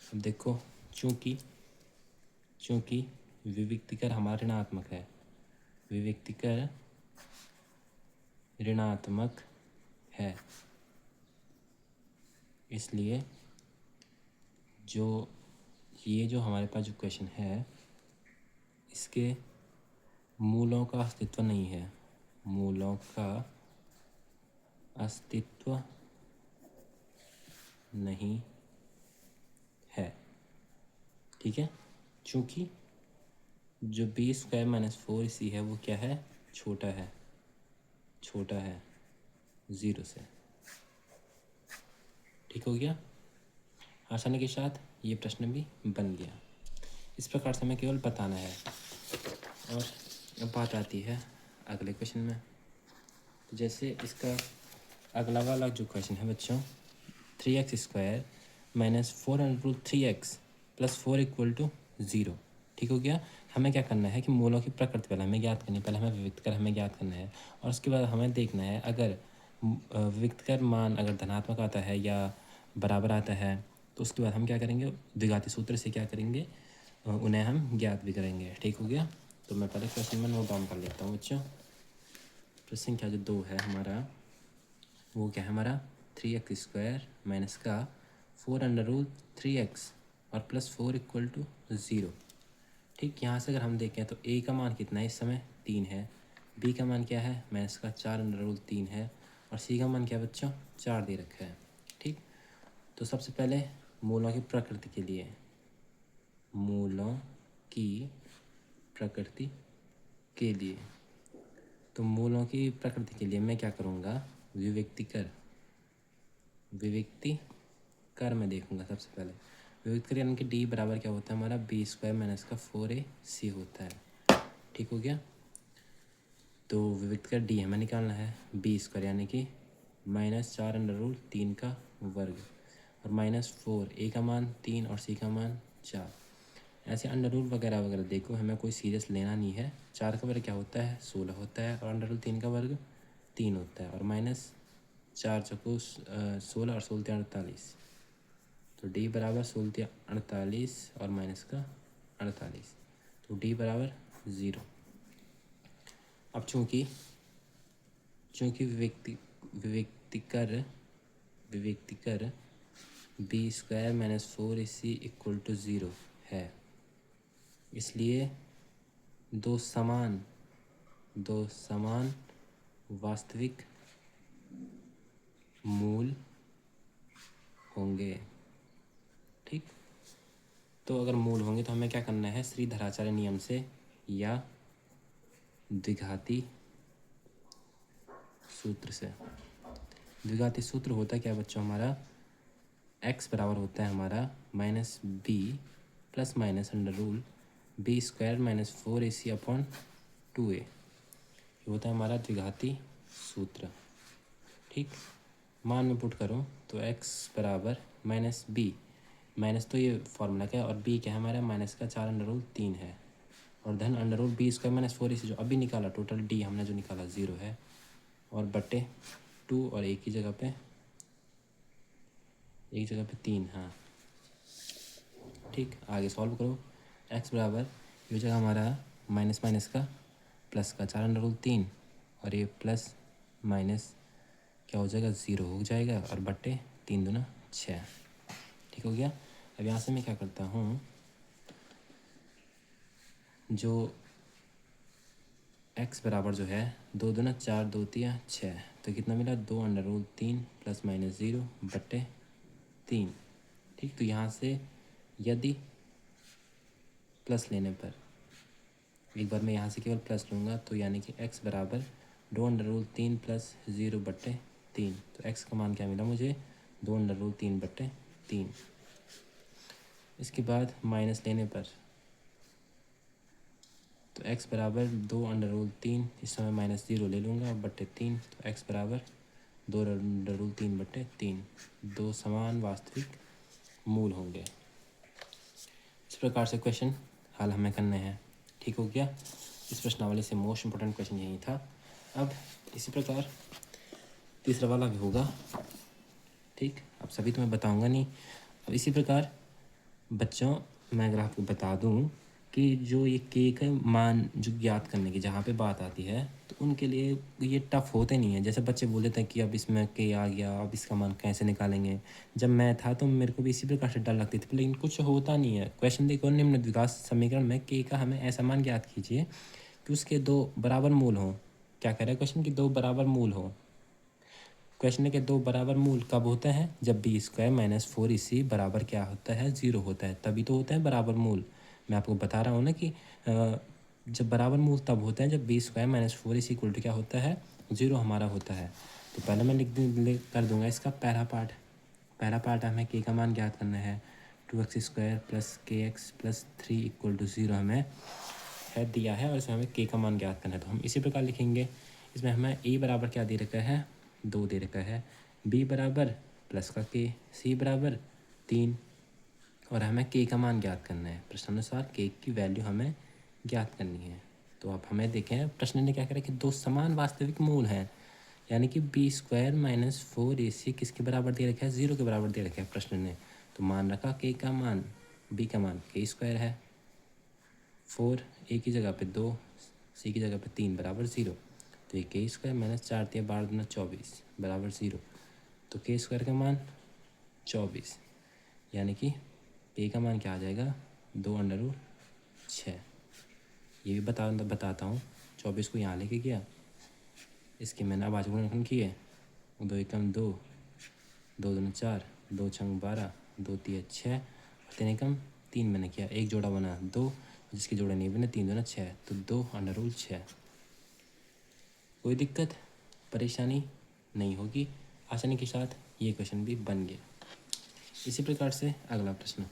अब देखो, चूँकि विविक्तिकर हमारा ऋणात्मक है, विविक्तिकर ऋणात्मक है, इसलिए जो हमारे पास जो क्वेश्चन है, इसके मूलों का अस्तित्व नहीं है, मूलों का अस्तित्व नहीं है। ठीक है, चूँकि जो बी स्क्वायर माइनस 4ac है वो क्या है, छोटा है 0 से। ठीक हो गया। आसानी के साथ ये प्रश्न भी बन गया। इस प्रकार से हमें केवल बताना है। और अब बात आती है अगले क्वेश्चन में। तो जैसे इसका अगला वाला जो क्वेश्चन है बच्चों, 3x square minus 4√3x plus 4 equal to 0। ठीक हो गया। हमें क्या करना है कि मूलों की प्रकृति पहले हमें ज्ञात करनी है, पहले हमें विविक्त कर हमें ज्ञात करना है, और उसके बाद हमें देखना है अगर विविक्त कर मान अगर धनात्मक आता है या बराबर आता है, तो उसके बाद हम क्या करेंगे, द्विघाती सूत्र से क्या करेंगे, उन्हें हम ज्ञात भी करेंगे। ठीक हो गया। तो मैं पहले क्वेश्चन में नोट डाउन कर लेता हूँ बच्चों। प्रश्न संख्या जो 2 है हमारा, वो क्या है हमारा 3x² माइनस का 4√3x और +4 इक्वल टू 0। ठीक, यहाँ से अगर हम देखें तो a का मान कितना है इस समय 3 है, b का मान क्या है माइनस का 4√3 है और c का मान क्या है बच्चों 4 दे रखा है। ठीक, तो सबसे पहले मूलों की प्रकृति के लिए, मूलों की प्रकृति के लिए, तो मूलों की प्रकृति के लिए मैं क्या करूँगा, विविक्ति कर में देखूँगा। सबसे पहले विविक्ति कर यानी कि d बराबर क्या होता है हमारा b² माइनस का 4ac होता है। ठीक हो गया, तो विविक्ति कर d हमें निकालना है b² यानी कि -4√3 का वर्ग और -4, a का मान 3 और c का मान 4। ऐसे अंडर रूट वगैरह वगैरह देखो, हमें कोई सीरियस लेना नहीं है। 4 का वर्ग क्या होता है 16 होता है और अंडर रूट 3 का वर्ग 3 होता है और -4 चौको 16 और 16 48, तो d बराबर 16 48 और माइनस का 48, तो d बराबर 0। अब चूँकि विविक्तिकर b² minus 4ac equal to 0 है, इसलिए दो समान वास्तविक मूल होंगे। ठीक, तो अगर मूल होंगे तो हमें क्या करना है, श्रीधराचार्य नियम से या द्विघाती सूत्र से। द्विघाती सूत्र होता है क्या बच्चों हमारा, x बराबर होता है हमारा -b plus minus √b² minus 4ac upon 2a, ये होता है हमारा द्विघाती सूत्र। ठीक, मान में पुट करूँ तो x बराबर -b, माइनस तो ये फॉर्मूला क्या है और b क्या है हमारा माइनस का 4√3 है और धन √b² माइनस 4ac जो अभी निकाला, टोटल d हमने जो निकाला 0 है और बटे 2 और एक ही जगह पे 3। हाँ ठीक, आगे सॉल्व करो। x बराबर ये जगह हमारा माइनस माइनस का प्लस का 4√3 और ये प्लस माइनस क्या हो जाएगा 0 हो जाएगा और बट्टे 3 दूना 6। ठीक हो गया। अब यहाँ से मैं क्या करता हूँ, जो x बराबर जो है 2 दूना 4 2 3 6, तो कितना मिला 2√3 प्लस माइनस 0 बट्टे 3। ठीक, तो यहाँ से यदि प्लस लेने पर, एक बार मैं यहाँ से केवल प्लस लूँगा तो यानी कि x बराबर 2√3 प्लस 0 बट्टे 3, तो x का मान क्या मिला मुझे 2√3 बट्टे 3। इसके बाद माइनस लेने पर तो x बराबर 2√3, इस समय माइनस 0 ले लूँगा बट्टे 3, तो x बराबर 2√3 बट्टे 3, दो समान वास्तविक मूल होंगे। इस प्रकार से क्वेश्चन हल हमें करने हैं। ठीक हो गया, इस प्रश्नावली से मोस्ट इम्पोर्टेंट क्वेश्चन यही था। अब इसी प्रकार तीसरा वाला भी होगा। ठीक, अब सभी तो मैं बताऊंगा नहीं। अब इसी प्रकार बच्चों मैं अगर आपको बता दूं कि जो ये के का मान जो ज्ञात करने की जहाँ पे बात आती है, तो उनके लिए ये टफ होते नहीं है। जैसे बच्चे बोल देते हैं कि अब इसमें के आ गया, अब इसका मान कैसे निकालेंगे। जब मैं था तो मेरे को भी इसी प्रकार से डर लगती थी, लेकिन कुछ होता नहीं है। क्वेश्चन देखो, निम्न द्विघात समीकरण में के का हमें ऐसा मान ज्ञात कीजिए कि उसके दो बराबर मूल हों। क्या कह रहा है क्वेश्चन की दो बराबर मूल हो। क्वेश्चन के दो बराबर मूल कब होते हैं, जब b² माइनस 4ac बराबर क्या होता है 0 होता है, तभी तो होता है बराबर मूल। मैं आपको बता रहा हूँ ना कि जब बराबर मूल तब होता है जब b² minus 4ac equal to क्या होता है 0 हमारा होता है। तो पहले मैं कर दूंगा इसका पहला पार्ट हमें k का मान ज्ञात करना है 2x² plus kx plus 3 equal to 0 हमें है दिया है और इसमें हमें k का मान ज्ञात करना है। तो हम इसी प्रकार लिखेंगे, इसमें हमें a बराबर क्या दे रखा है 2 दे रखा है, b बराबर प्लस का k, c बराबर 3 और हमें k का मान ज्ञात करना है। प्रश्नानुसार k की वैल्यू हमें ज्ञात करनी है। तो अब हमें देखें प्रश्न ने क्या करा कि दो समान वास्तविक मूल हैं, यानी कि b² माइनस 4ac किसके बराबर दे रखा है 0 के बराबर दे रखा है प्रश्न ने। तो मान रखा k का मान b का मान k² है, 4 a की जगह पे 2 c की जगह पे 3 बराबर 0। तो ये के स्क्वायर माइनस 4×3 = 12×24 बराबर 0। तो के स्क्वायर का मान 24, यानी कि के का मान क्या आ जाएगा 2√6। ये भी बताता हूँ। 24 को यहाँ लेके गया, इसके मैंने अब आज गुणनखंड किए। 2 एकम 2, 2 दूनी 4, 2 छंग 12, 2 तिया 6 और 3 एकम 3 मैंने किया। एक जोड़ा बना 2, जिसके जोड़े नहीं बने 3 दूना 6, तो 2√6। कोई दिक्कत परेशानी नहीं होगी, आसानी के साथ ये क्वेश्चन भी बन गया। इसी प्रकार से अगला प्रश्न,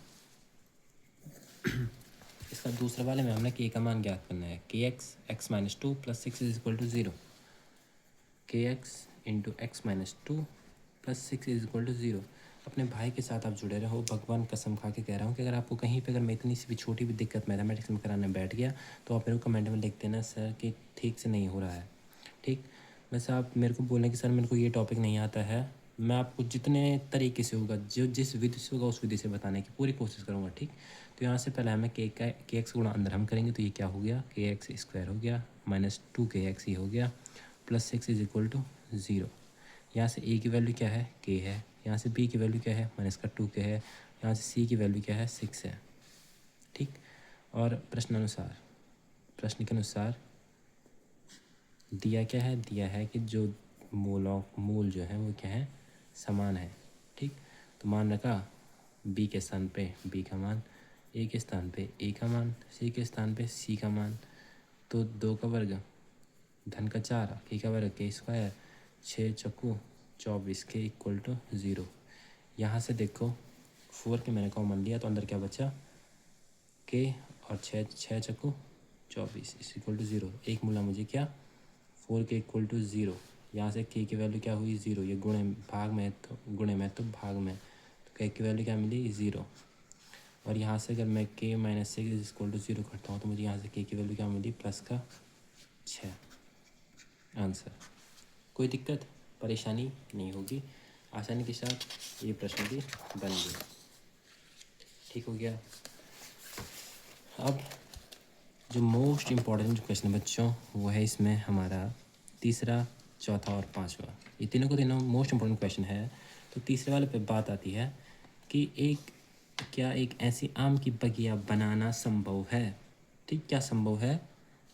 इसका दूसरे वाले में हमने के का मान ज्ञात करना है। के एक्स एक्स माइनस 2 + 6 = 0। के एक्स इंटू एक्स माइनस 2 + 6 = 0। अपने भाई के साथ आप जुड़े रहो। भगवान कसम खा के कह रहा हूँ कि अगर आपको कहीं पे अगर मैं इतनी सी भी छोटी भी दिक्कत मैथमेटिक्स में कराने बैठ गया तो आप मेरे को कमेंट में लिख देना सर कि ठीक से नहीं हो रहा है। ठीक, वैसे आप मेरे को बोलें कि सर मेरे को ये टॉपिक नहीं आता है, मैं आपको जितने तरीके से होगा, जो जिस विधि से होगा उस विधि से बताने की पूरी कोशिश करूँगा। ठीक, तो यहाँ से पहले हमें के एक्स गुणा अंदर हम करेंगे, तो ये क्या हो गया, के एक्स स्क्वायर हो गया माइनस 2 के एक्स ये हो गया + 6 = 0। यहाँ से ए की वैल्यू क्या है, के है। यहाँ से बी की वैल्यू क्या है, -2 के है। यहाँ से सी की वैल्यू क्या है, 6 है। ठीक, और प्रश्न के अनुसार दिया क्या है, दिया है कि जो मूल जो है वो क्या है, समान है। ठीक, तो मान रखा बी के स्थान पे बी का मान, ए के स्थान पे ए का मान, सी के स्थान पे सी का मान। तो 2 का वर्ग धन का 4 के का वर्ग के स्क्वायर 6 चक्कू 24 के = 0। यहाँ से देखो 4 के मैंने कॉमन लिया तो अंदर क्या बचा, के और 6 चक्कू 24 = 0। एक मिला मुझे क्या, 4 के = 0। यहाँ से के की वैल्यू क्या हुई, 0। ये गुणे भाग में तो गुणे में तो भाग में, तो के की वैल्यू क्या मिली, 0। और यहाँ से अगर मैं के -6 = 0 करता हूँ तो मुझे यहाँ से के की वैल्यू क्या मिली, +6। आंसर, कोई दिक्कत परेशानी नहीं होगी, आसानी के साथ ये प्रश्न भी बन गया। ठीक हो गया। अब जो मोस्ट इम्पॉर्टेंट क्वेश्चन बच्चों वो है इसमें हमारा तीसरा, चौथा और पांचवा। ये तीनों को तीनों मोस्ट इम्पॉर्टेंट क्वेश्चन है। तो तीसरे वाले पे बात आती है कि क्या एक ऐसी आम की बगिया बनाना संभव है। ठीक, क्या संभव है,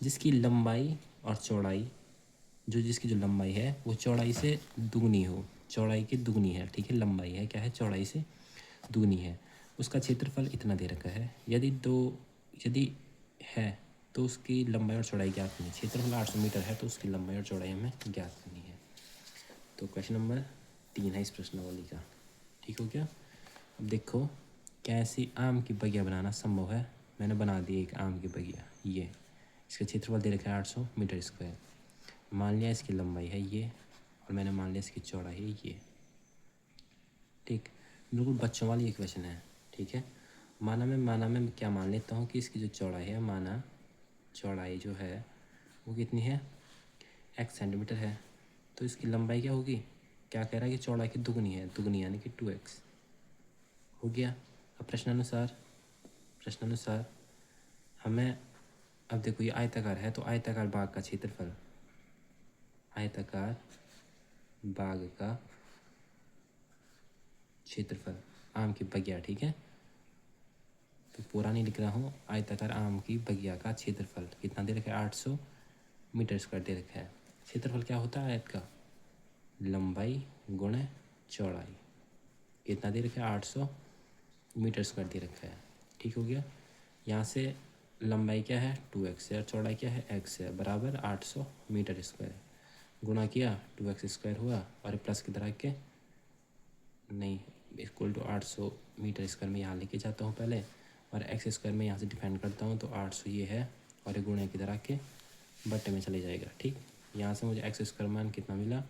जिसकी लंबाई और चौड़ाई जिसकी जो लंबाई है वो चौड़ाई से दुगनी हो, चौड़ाई की दुगनी है। ठीक है, लंबाई है क्या है, चौड़ाई से दुगनी है। उसका क्षेत्रफल इतना दे रखा है। यदि है तो उसकी लंबाई और चौड़ाई ज्ञात करनी है। क्षेत्रफल 800 मीटर है तो उसकी लंबाई और चौड़ाई हमें ज्ञात करनी है। तो क्वेश्चन नंबर 3 है इस प्रश्नावली का। ठीक हो गया। अब देखो, क्या ऐसी आम की बगिया बनाना संभव है। मैंने बना दी एक आम की बगिया। ये इसका क्षेत्रफल दे रखा है 800 मीटर स्क्वायर। मान लिया इसकी लंबाई है ये, और मैंने मान लिया इसकी चौड़ाई है ये। ठीक, बिल्कुल बच्चों वाली इक्वेशन है। ठीक है, माना मैं क्या मान लेता हूँ कि इसकी जो चौड़ाई है, माना चौड़ाई जो है वो कितनी है, x सेंटीमीटर है। तो इसकी लंबाई क्या होगी, क्या कह रहा है कि चौड़ाई की दुगनी है, दुगनी यानी कि 2x हो गया। अब प्रश्नानुसार हमें, अब देखो ये आयताकार है तो आयताकार भाग का क्षेत्रफल, आयताकार भाग का क्षेत्रफल आम की बगिया। ठीक है, तो पूरा नहीं लिख रहा हूँ, आयताकार आम की बगिया का क्षेत्रफल कितना दे रखा है, 800 मीटर स्क्वायर दे रखा है। क्षेत्रफल क्या होता है आयत का, लंबाई गुणे चौड़ाई। कितना दे रखा है, 800 मीटर स्क्वायर दे रखा है। ठीक हो गया। यहाँ से लंबाई क्या है, 2x है, और चौड़ाई क्या है, x है, बराबर 800 मीटर स्क्वायर। गुणा किया 2x स्क्वायर हुआ, और प्लस की तरह के नहीं = 800 मीटर स्क्वायर में यहाँ लेके जाता हूँ पहले, और एक्स स्क्वायर में यहाँ से डिफाइन करता हूँ। तो 800 ये है, और ये गुणे की तरह के बट्टे में चले जाएगा। ठीक, यहाँ से मुझे एक्स स्क्वायर मान कितना मिला,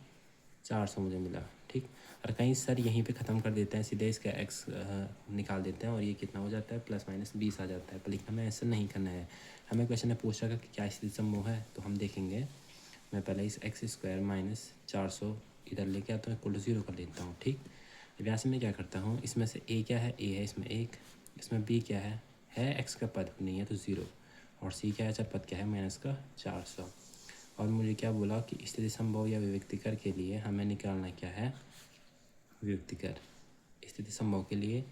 400 मुझे मिला। ठीक, और कहीं सर यहीं पे ख़त्म कर देते हैं, सीधे इसका एक्स निकाल देते हैं और ये कितना हो जाता है, +-20 आ जाता है। पर लेकिन हमें ऐसा नहीं करना है। हमें क्वेश्चन में पूछ रखा कि क्या स्थिति संभव है, तो हम देखेंगे। मैं पहले इस एक्स स्क्वायर माइनस 400 इधर लेके आता हूँ, =0 कर लेता हूँ। ठीक, अब यहाँ से मैं क्या करता हूँ, इसमें से ए क्या है, ए है इसमें 1, इसमें बी क्या है एक्स का पद नहीं है तो 0, और सी क्या है, चर पद क्या है, -400। और मुझे क्या बोला कि स्थिति संभव या विविक्तिकर के लिए हमें निकालना क्या है, विविक्तिकर। स्थिति संभव के लिए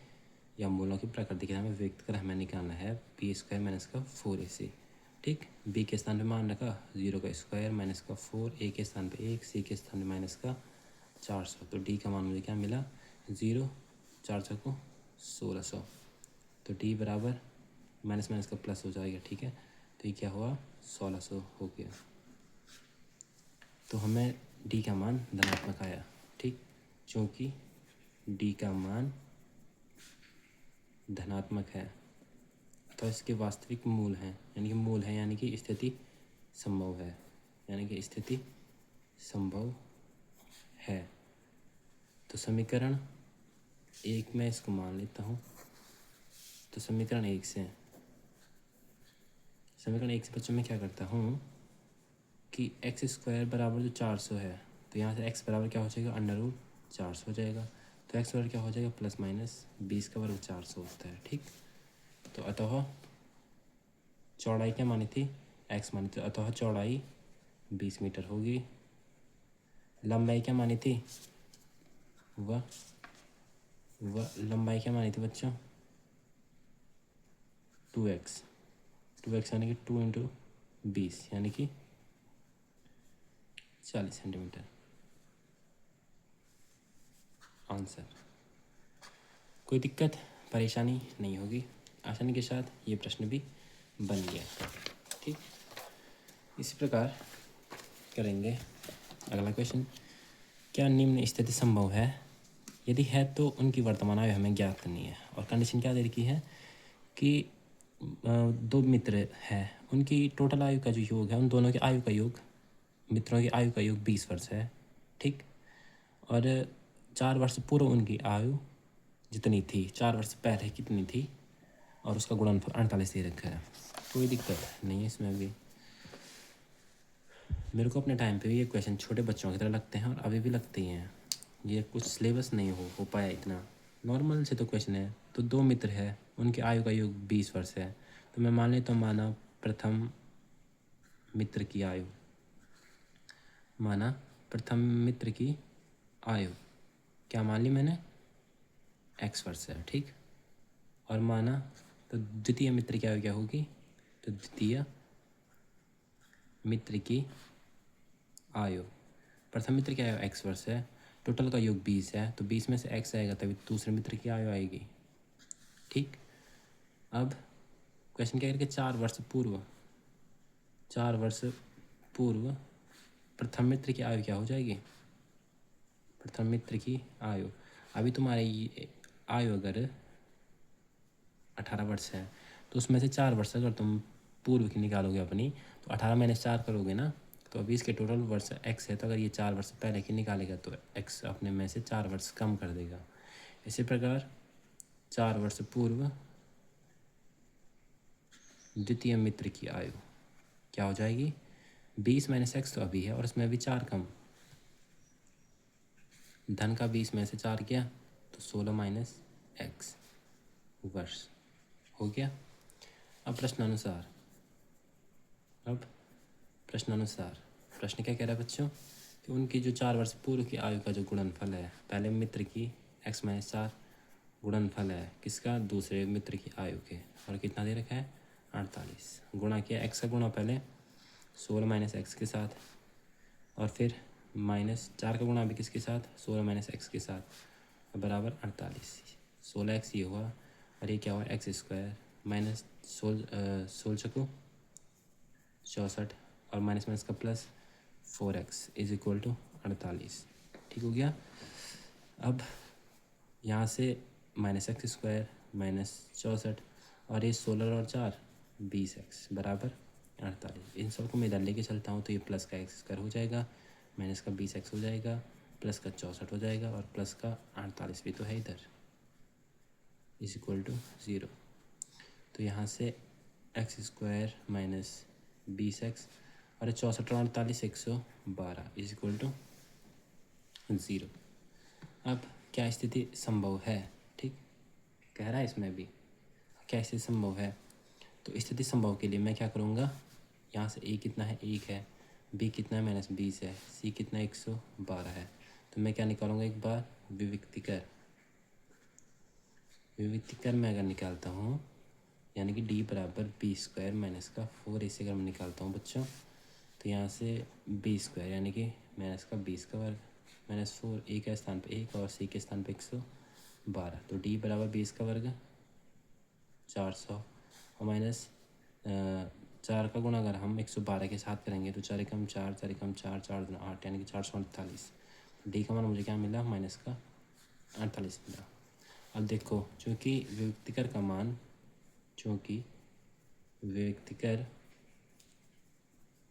या मूलों की प्रकृति के हमें विविक्तिकर हमें निकालना है b² माइनस का 4ac। ठीक, b के स्थान पे मान रखा 0 का स्क्वायर माइनस का 4, a के स्थान पे 1, c के स्थान पे माइनस का 400। तो d का मान मुझे क्या मिला 0, 400 को 1600। तो d बराबर माइनस माइनस का प्लस हो जाएगा। ठीक है, तो ये क्या हुआ 1600 हो गया। तो हमें d का मान धनात्मक आया। ठीक, क्योंकि d का मान धनात्मक है तो इसके वास्तविक मूल हैं, यानी कि मूल है यानी कि स्थिति संभव है, यानी कि स्थिति संभव है। तो समीकरण 1 में इसको मान लेता हूँ। तो समीकरण 1 से बच्चों मैं क्या करता हूँ कि x² बराबर जो 400 है, तो यहाँ से x बराबर क्या हो जाएगा √400 हो जाएगा। तो x बराबर क्या हो जाएगा प्लस माइनस 20 का वर्ग 400 होता है। ठीक, तो अतः चौड़ाई क्या मानी थी x मानी थी, अतः चौड़ाई 20 मीटर होगी। लंबाई क्या मानी थी वह लंबाई क्या मानी थी बच्चों 2x यानी कि 2 × 20 यानी कि 40 सेंटीमीटर। आंसर। कोई दिक्कत परेशानी नहीं होगी, आसानी के साथ ये प्रश्न भी बन गया। ठीक, इसी प्रकार करेंगे अगला क्वेश्चन। क्या निम्न स्थिति संभव है? यदि है तो उनकी वर्तमान आयु हमें ज्ञात करनी है। और कंडीशन क्या दे रखी है कि दो मित्र हैं, उनकी टोटल आयु का जो योग है, उन दोनों की आयु का योग, मित्रों की आयु का योग 20 वर्ष है। ठीक, और 4 वर्ष पूर्व उनकी आयु जितनी थी 4 वर्ष पहले कितनी थी, और उसका गुणनफल 48 दे रखा है। कोई दिक्कत नहीं है इसमें भी। मेरे को अपने टाइम पे भी ये क्वेश्चन छोटे बच्चों की तरह लगते हैं और अभी भी लगते ही हैं। ये कुछ सिलेबस नहीं हो पाया इतना, नॉर्मल से तो क्वेश्चन है। तो दो मित्र है, उनकी आयु का योग 20 वर्ष है। तो मैं मान लेता हूँ माना प्रथम मित्र की आयु क्या मान ली मैंने x वर्ष है। ठीक, और माना तो द्वितीय मित्र की आयु क्या होगी, तो द्वितीय मित्र की आयु, प्रथम मित्र की आयु x वर्ष है, टोटल का योग 20 है, तो 20 में से x आएगा तभी दूसरे मित्र की आयु आएगी। ठीक, अब क्वेश्चन क्या करके 4 वर्ष पूर्व प्रथम मित्र की आयु क्या हो जाएगी, प्रथम मित्र की आयु। अभी तुम्हारी आयु अगर 18 वर्ष है तो उसमें से 4 वर्ष अगर तुम पूर्व की निकालोगे अपनी, तो 18 - 4 करोगे ना, तो अभी इसके टोटल वर्ष x है। तो अगर ये 4 वर्ष पहले की निकालेगा तो x अपने में से 4 वर्ष कम कर देगा। इसी प्रकार 4 वर्ष पूर्व द्वितीय मित्र की आयु क्या हो जाएगी, 20 - x तो अभी है और इसमें अभी 4 कम, धन का 20 में से 4 किया तो 16 - x वर्ष हो गया। अब प्रश्नानुसार प्रश्न क्या कह रहा है बच्चों कि उनकी जो 4 वर्ष पूर्व की आयु का जो गुणनफल है, पहले मित्र की x - 4 गुणनफल है किसका, दूसरे मित्र की आयु के, और कितना दे रखा है 48, गुणा किया x का गुणा पहले 16 - x के साथ, और फिर -4 का गुणा भी किसके साथ 16 - x के साथ, बराबर 48। 16x ये हुआ और ये क्या हुआ x² माइनस 16 को 64 और माइनस माइनस का plus 4x is equal to 48। ठीक हो गया। अब यहाँ से -x² माइनस 64 और ये 16 और 4 20x बराबर 48। इन सबको मैं इधर लेके चलता हूँ तो ये प्लस का x² हो जाएगा, माइनस का 20x हो जाएगा, प्लस का 64 हो जाएगा और प्लस का 48 भी तो है इधर, इज इक्वल टू 0। तो यहाँ से x² माइनस 20x और 64 और 48 112 इज इक्वल टू 0। अब क्या स्थिति संभव है, ठीक कह रहा है इसमें भी क्या स्थिति संभव है। तो स्थिति संभव के लिए मैं क्या करूँगा, यहाँ से a कितना है 1 है, बी कितना है -20 है, सी कितना 112 है। तो मैं क्या निकालूंगा एक बार, विविक्तिकर। विविक्तिकर मैं अगर निकालता हूँ यानी कि डी बराबर B² माइनस का 4AC अगर मैं निकालता हूँ बच्चों, तो यहाँ से B² यानी कि माइनस का 20 का वर्ग -4, ए के स्थान पे 1 और सी के स्थान पे 112। तो डी बराबर 20 का वर्ग 400 और माइनस 4 का गुणा अगर हम 112 के साथ करेंगे तो 4 एकम 4, 4 एकम 4, 4 दूना 8 यानी कि 448। डी का मान मुझे क्या मिला, माइनस का 48 मिला। अब देखो, चूँकि विभक्तिकर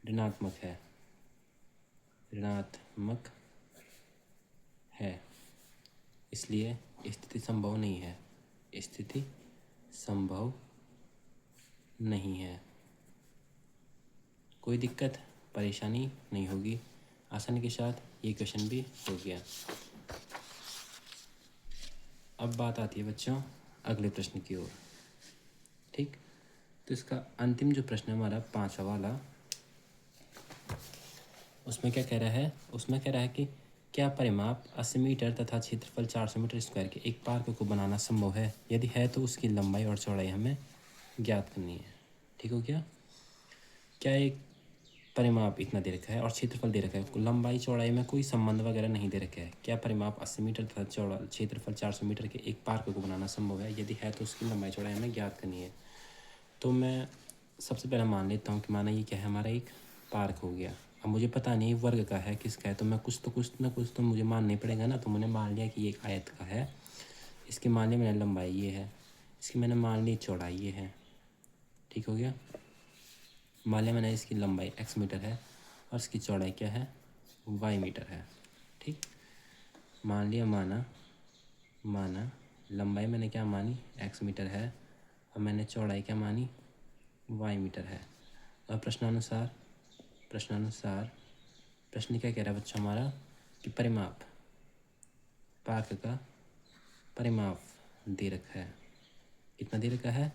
ऋणात्मक है इसलिए स्थिति संभव नहीं है, स्थिति संभव नहीं है। कोई दिक्कत परेशानी नहीं होगी, आसानी के साथ ये क्वेश्चन भी हो गया। अब बात आती है बच्चों अगले प्रश्न की ओर। ठीक, तो इसका अंतिम जो प्रश्न है हमारा 5वां वाला, उसमें क्या कह रहा है, उसमें कह रहा है कि क्या परिमाप 80 मीटर तथा क्षेत्रफल 400 मीटर स्क्वायर के एक पार्क को बनाना संभव है? यदि है तो उसकी लंबाई और चौड़ाई हमें ज्ञात करनी है। ठीक हो गया? क्या एक परिमाप इतना दे रखा है और क्षेत्रफल दे रखा है, लंबाई चौड़ाई में कोई संबंध वगैरह नहीं दे रखा है। क्या परिमाप 80 मीटर तथा चौड़ा क्षेत्रफल 400 मीटर के एक पार्क को बनाना संभव है? यदि है तो उसकी लंबाई चौड़ाई हमें ज्ञात करनी है। तो मैं सबसे पहले मान लेता हूँ कि माना ये क्या है, हमारा एक पार्क हो गया। अब मुझे पता नहीं वर्ग का है किसका है, तो मैं कुछ तो मुझे मानना ही पड़ेगा ना। तो मैंने मान लिया कि ये एक आयत का है, इसकी मान लिया मैंने लंबाई ये है, इसकी मैंने मान ली चौड़ाई ये है। ठीक हो गया? मान लिया मैंने इसकी लंबाई x मीटर है और इसकी चौड़ाई क्या है, y मीटर है। ठीक, मान लिया, माना लंबाई मैंने क्या मानी, x मीटर है और मैंने चौड़ाई क्या मानी, y मीटर है। और प्रश्नानुसार प्रश्न क्या कह रहा है बच्चों हमारा कि पार्क का परिमाप दे रखा है। कितना दे रखा है,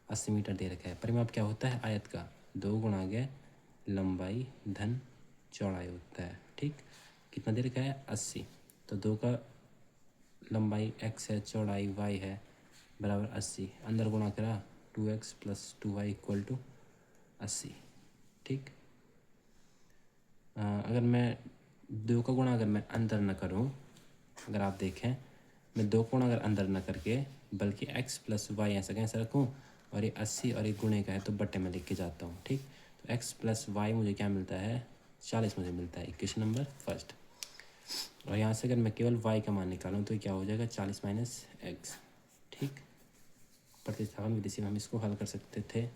80 मीटर दे रखा है। परिमाप क्या होता है, आयत का 2 गुणा गया लंबाई धन चौड़ाई होता है। ठीक, कितना दे रखा है, 80। तो 2 का लंबाई x है, चौड़ाई y है, बराबर 80। अंदर गुणा करा 2x + 2y = 80। ठीक, अगर मैं 2 का गुणा अगर मैं अंदर न करूं, अगर आप देखें मैं 2 गुणा अगर अंदर न करके बल्कि x + y ऐसा कैसे रखूं, और ये 80 और एक गुणे का है तो बट्टे में लिख के जाता हूँ। ठीक, तो x + y मुझे क्या मिलता है, 40 मुझे मिलता है, इक्वेशन नंबर फर्स्ट। और यहाँ से अगर मैं केवल y का मान निकालूँ तो क्या हो जाएगा, 40 - x। ठीक, प्रतिस्थापन विधि से हम इसको हल कर सकते थे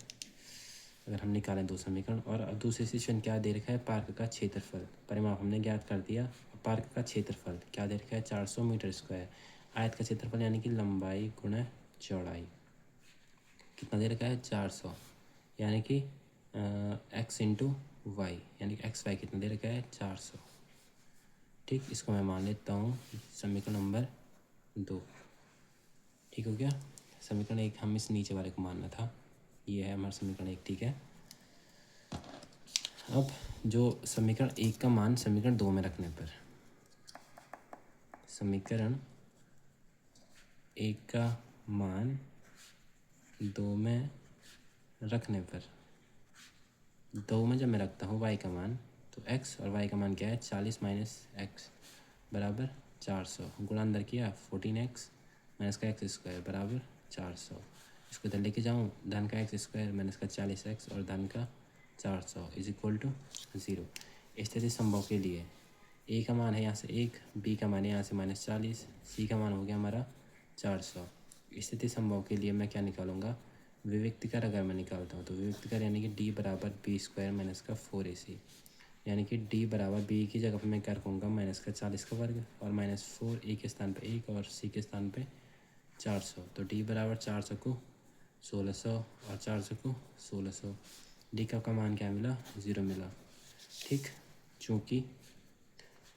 अगर हम निकालें 2 समीकरण। और अब दूसरी सिचुएशन क्या दे रखा है, पार्क का क्षेत्रफल। परिमाप हमने ज्ञात कर दिया, पार्क का क्षेत्रफल क्या दे रखा है, 400 मीटर स्क्वायर। आयत का क्षेत्रफल यानी कि लंबाई गुणा चौड़ाई कितना दे रखा है, 400, यानी कि x × y यानी कि XY कितना दे रखा है, 400। ठीक, इसको मैं मान लेता हूँ समीकरण नंबर 2। ठीक हो गया? समीकरण 1 हम इस नीचे वाले को मानना था, ये है हमारा समीकरण 1। ठीक है, अब जो समीकरण 1 का मान समीकरण 2 में रखने पर, समीकरण 1 का मान 2 में रखने पर, 2 में जब मैं रखता हूँ y का मान, तो x और y का मान क्या है, 40 - x बराबर 400। गुणा अंदर किया 14x - का x² बराबर 400। इसको इधर लेके जाऊँ, धन का x² - का 40x और धन का 400 = 0। स्थिति संभव के लिए a का मान है यहाँ से 1, b का मान है यहाँ से -40, c का मान हो गया हमारा 400। स्थिति संभव के लिए मैं क्या निकालूंगा, विविक्तिकर अगर मैं निकालता हूँ तो विविक्तिकर यानी कि d बराबर B² - का 4AC, यानी कि d बराबर b की जगह पर मैं क्या रखूँगा, -का 40 का वर्ग और -4, a के स्थान पे 1 और c के स्थान पे 400। तो d बराबर 400 को 1600 और 400 को 1600। d का मान क्या मिला, 0 मिला। ठीक, चूँकि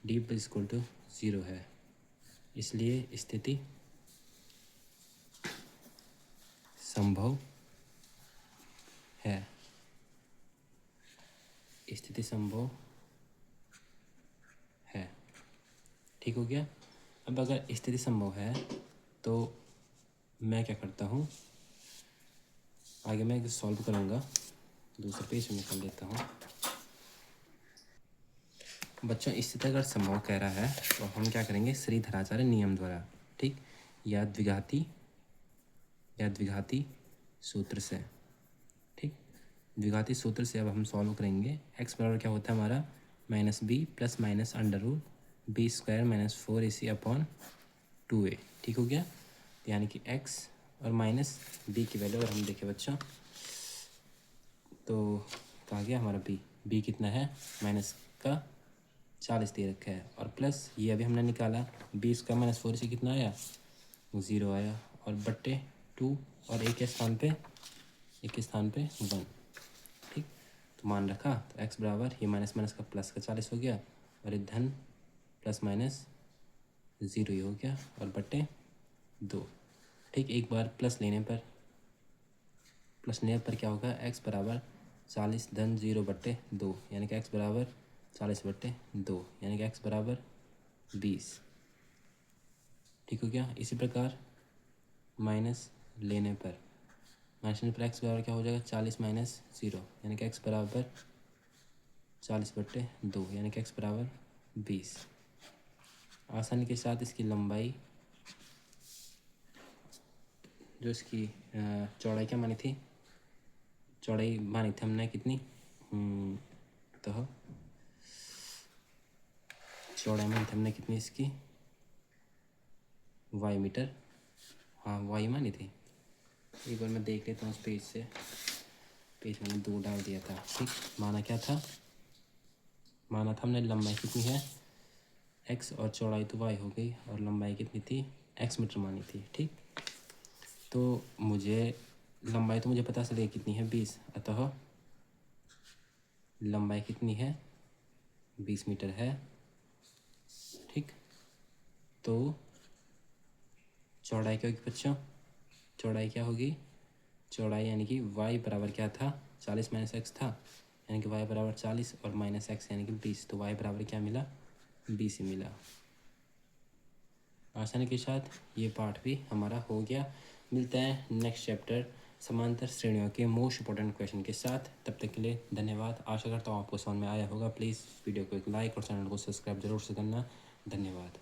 d = 0 है इसलिए स्थिति संभव है, स्थिति संभव ठीक हो गया। अब अगर स्थिति संभव है तो मैं क्या करता हूँ, आगे मैं सॉल्व करूँगा, दूसरे पेज में निकाल लेता हूँ। बच्चों स्थिति अगर संभव कह रहा है तो हम क्या करेंगे, श्रीधराचार्य नियम द्वारा, ठीक, या द्विघाती सूत्र से, ठीक, द्विघाती सूत्र से अब हम सॉल्व करेंगे। एक्स बराबर क्या होता है हमारा, minus b plus minus under root b square minus 4ac upon 2a, ठीक हो गया। यानी कि एक्स और माइनस बी की वैल्यू अगर हम देखें बच्चों तो कहा गया हमारा बी कितना है, माइनस का 40 दे रखा है, और प्लस ये अभी हमने निकाला बी स्क्वायर माइनस 4ac कितना आया, 0 आया, और बट्टे 2, और एक के स्थान पे 1, ठीक। तो मान रखा, तो एक्स बराबर ये माइनस माइनस का प्लस का 40 हो गया, और ये धन प्लस माइनस 0 ही हो गया, और बट्टे 2, ठीक। एक बार प्लस लेने पर क्या होगा, एक्स बराबर 40 धन 0 बट्टे 2, यानी कि एक्स बराबर 40 बट्टे 2, यानी कि एक्स बराबर 20, ठीक हो गया। इसी प्रकार माइनस लेने पर एक्स बराबर क्या हो जाएगा, 40 माइनस 0, यानी कि एक्स बराबर 40 बट्टे 2, यानी कि एक्स बराबर 20। आसानी के साथ इसकी लंबाई, जो इसकी चौड़ाई क्या मानी थी, चौड़ाई मानी थी हमने कितनी, तो चौड़ाई मानी थी हमने कितनी इसकी, वाई मीटर, हाँ वाई मानी थी। एक बार मैं देख लेता हूँ उस पेज से, पेज मैंने 2 डाल दिया था, ठीक। माना क्या था, माना था हमने लंबाई कितनी है एक्स, और चौड़ाई तो वाई हो गई, और लंबाई कितनी थी एक्स मीटर मानी थी, ठीक। तो मुझे लंबाई तो मुझे पता चलेगी कितनी है 20, अतः लंबाई कितनी है 20 मीटर है, ठीक। तो चौड़ाई क्या होगी बच्चों, चौड़ाई क्या होगी, चौड़ाई यानी कि y बराबर क्या था, 40 माइनस एक्स था, यानी कि y बराबर 40, और माइनस एक्स यानी कि 20, तो y बराबर क्या मिला, 20 ही मिला। आसानी के साथ ये पार्ट भी हमारा हो गया। मिलता है नेक्स्ट चैप्टर समांतर श्रेणियों के मोस्ट इंपॉर्टेंट क्वेश्चन के साथ। तब तक के लिए धन्यवाद। आशा करता हूँ आपको समझ में आया होगा। प्लीज़ वीडियो को एक लाइक और चैनल को सब्सक्राइब जरूर से करना। धन्यवाद।